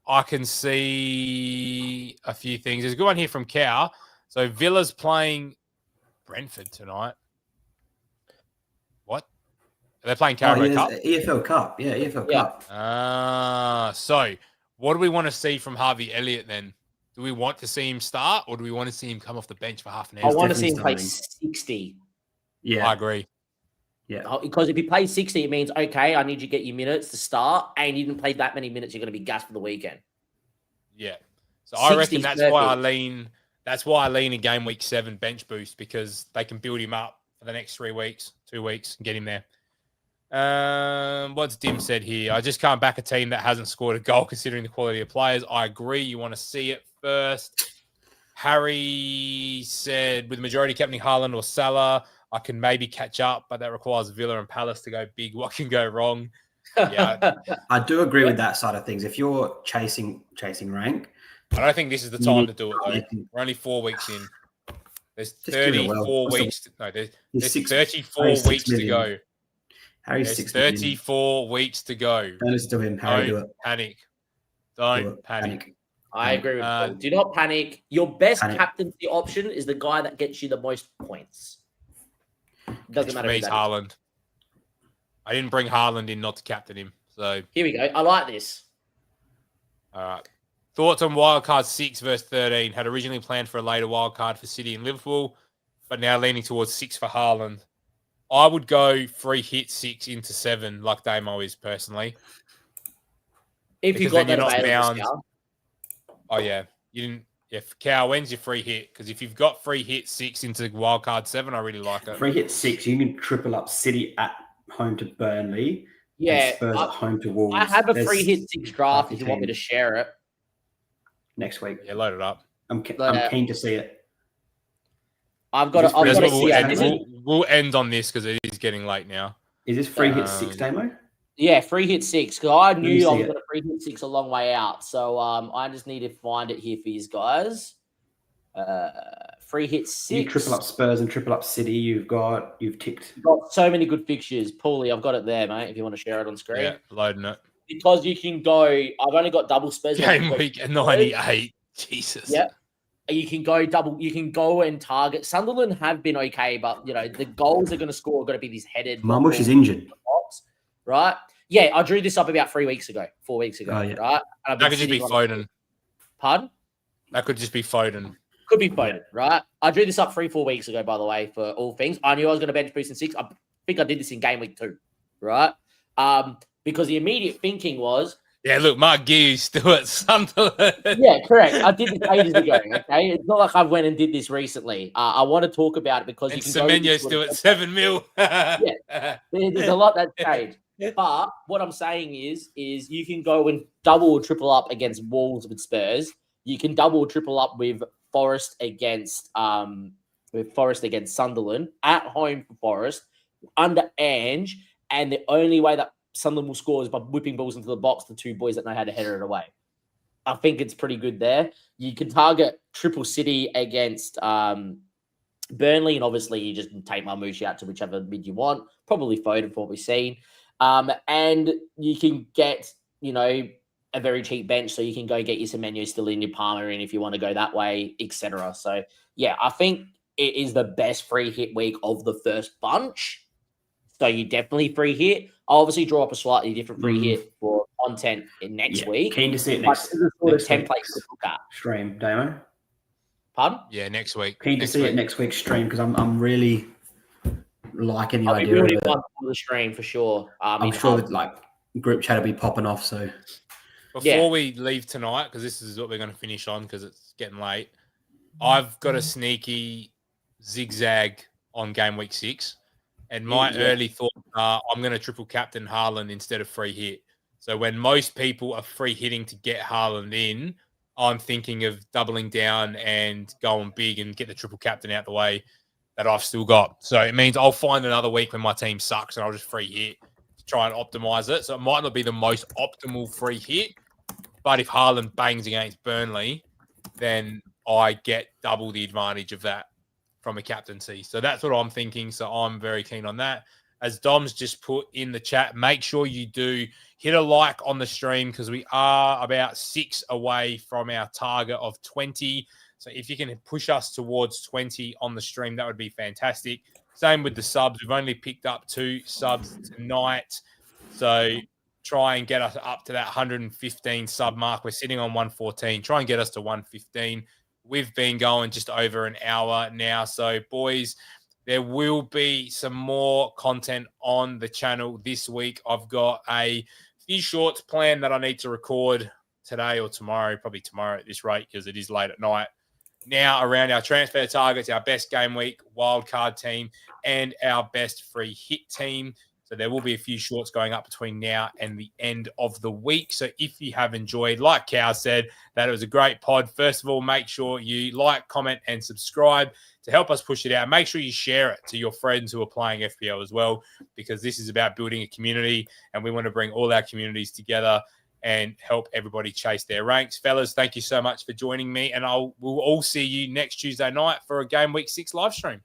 I can see a few things. There's a good one here from Cow. So Villa's playing Brentford tonight. What? Are they playing Carabao Cup? EFL Cup. Yeah, EFL Cup. So what do we want to see from Harvey Elliott then? Do we want to see him start or do we want to see him come off the bench for half an hour? I want to see him play 60. Yeah. I agree. Yeah. Because if he plays 60, it means, okay, I need you to get your minutes to start, and you didn't play that many minutes, you're going to be gassed for the weekend. Yeah. So I reckon 60's that's perfect. why I lean in game week 7 bench boost, because they can build him up for the next 2 weeks, and get him there. What's Dim said here? I just can't back a team that hasn't scored a goal considering the quality of players. I agree. You want to see it first. Harry said, with the majority captaining Haaland or Salah, I can maybe catch up, but that requires Villa and Palace to go big. What can go wrong? Yeah, I do agree with that side of things. If you're chasing rank, I don't think this is the time to do it, though. We're only 4 weeks in. There's 34 weeks. There's 34 weeks to go. Harry's There's 6 million. 34 weeks to go. Don't listen to him, Harry. Do it. Panic. Don't panic. I agree with Paul. Do not panic. Your best captaincy option is the guy that gets you the most points. Doesn't matter. For me, it's Haaland. I didn't bring Haaland in not to captain him. So here we go. I like this. All right. Thoughts on wildcard 6 versus 13? Had originally planned for a later wildcard for City and Liverpool, but now leaning towards 6 for Haaland. I would go free hit 6 into 7 like Damo is personally. If you got that available, oh yeah, you didn't. Yeah, Cow, when's your free hit? Because if you've got free hit 6 into wildcard 7, I really like it. Free hit 6, you can triple up City at home to Burnley. Yeah, and Spurs at home to Wolves. I have a free hit 6 draft if you want me to share it next week. Yeah, load it up. I'm keen to see it. I've got to see it. We'll end on this because it is getting late now. Is this free hit 6, Damo? Yeah, free hit 6. Because I knew I was going to free hit 6 a long way out. So I just need to find it here for you guys. Free hit 6. You triple up Spurs and triple up City. You've ticked. You've got so many good fixtures. Paulie, I've got it there, mate, if you want to share it on screen. Yeah, loading it. Because you can go, I've only got double Spurs. Game week 98. Jesus. Yeah. You can go double. You can go and target. Sunderland have been okay, but the goals they're going to score are going to be these headed. Marmoush is injured, right? Yeah, I drew this up about 4 weeks ago, right? That could just be Foden. Pardon? That could just be Foden. Could be Foden, right? I drew this up 3-4 weeks ago, by the way, for all things. I knew I was going to bench boost in 6. I think I did this in game week 2, right? Because the immediate thinking was, yeah, look, Mark Hughes still at Sunderland. Yeah, correct. I did this ages ago. Okay, it's not like I went and did this recently. I want to talk about it because and Semenyo's still at 7 mil. Yeah, there's a lot that's changed. But what I'm saying is you can go and double or triple up against Wolves with Spurs. You can double or triple up with Forest against Sunderland at home for Forest under Ange, and the only way that Sunderland will score is by whipping balls into the box, the 2 boys that know how to header it away. I think it's pretty good there. You can target triple City against Burnley, and obviously you just take Marmoush out to whichever mid you want. Probably Foden for what we've seen. And you can get, a very cheap bench, so you can go get your Semenyo still in, your Palmer in if you want to go that way, etc. So, yeah, I think it is the best free hit week of the first bunch. So you definitely free hit. I'll obviously draw up a slightly different free hit for content in next week. Keen to see it next sort of template to look at. Stream, Damo. Pardon? Yeah, next week. Keen to see it next week's stream because I'm really liking the I'll idea be really of it. fun for the stream for sure. I'm sure that group chat will be popping off. So before we leave tonight, because this is what we're going to finish on because it's getting late, I've got a sneaky zigzag on game week 6. And my Yeah. early thoughts are I'm going to triple captain Haaland instead of free hit. So when most people are free hitting to get Haaland in, I'm thinking of doubling down and going big and get the triple captain out the way that I've still got. So it means I'll find another week when my team sucks and I'll just free hit to try and optimize it. So it might not be the most optimal free hit, but if Haaland bangs against Burnley, then I get double the advantage of that from a captaincy. So that's what I'm thinking. So I'm very keen on that. As Dom's just put in the chat, make sure you do hit a like on the stream because we are about 6 away from our target of 20. So if you can push us towards 20 on the stream, that would be fantastic. Same with the subs. We've only picked up 2 subs tonight. So try and get us up to that 115 sub mark. We're sitting on 114. Try and get us to 115. We've been going just over an hour now. So, boys, there will be some more content on the channel this week. I've got a few shorts planned that I need to record today or tomorrow, probably tomorrow at this rate because it is late at night. Now around our transfer targets, our best game week wildcard team, and our best free hit team. So there will be a few shorts going up between now and the end of the week. So if you have enjoyed, like Cow said, that it was a great pod, first of all, make sure you like, comment, and subscribe to help us push it out. Make sure you share it to your friends who are playing FPL as well, because this is about building a community, and we want to bring all our communities together and help everybody chase their ranks. Fellas, thank you so much for joining me, and we'll all see you next Tuesday night for a Game Week 6 live stream.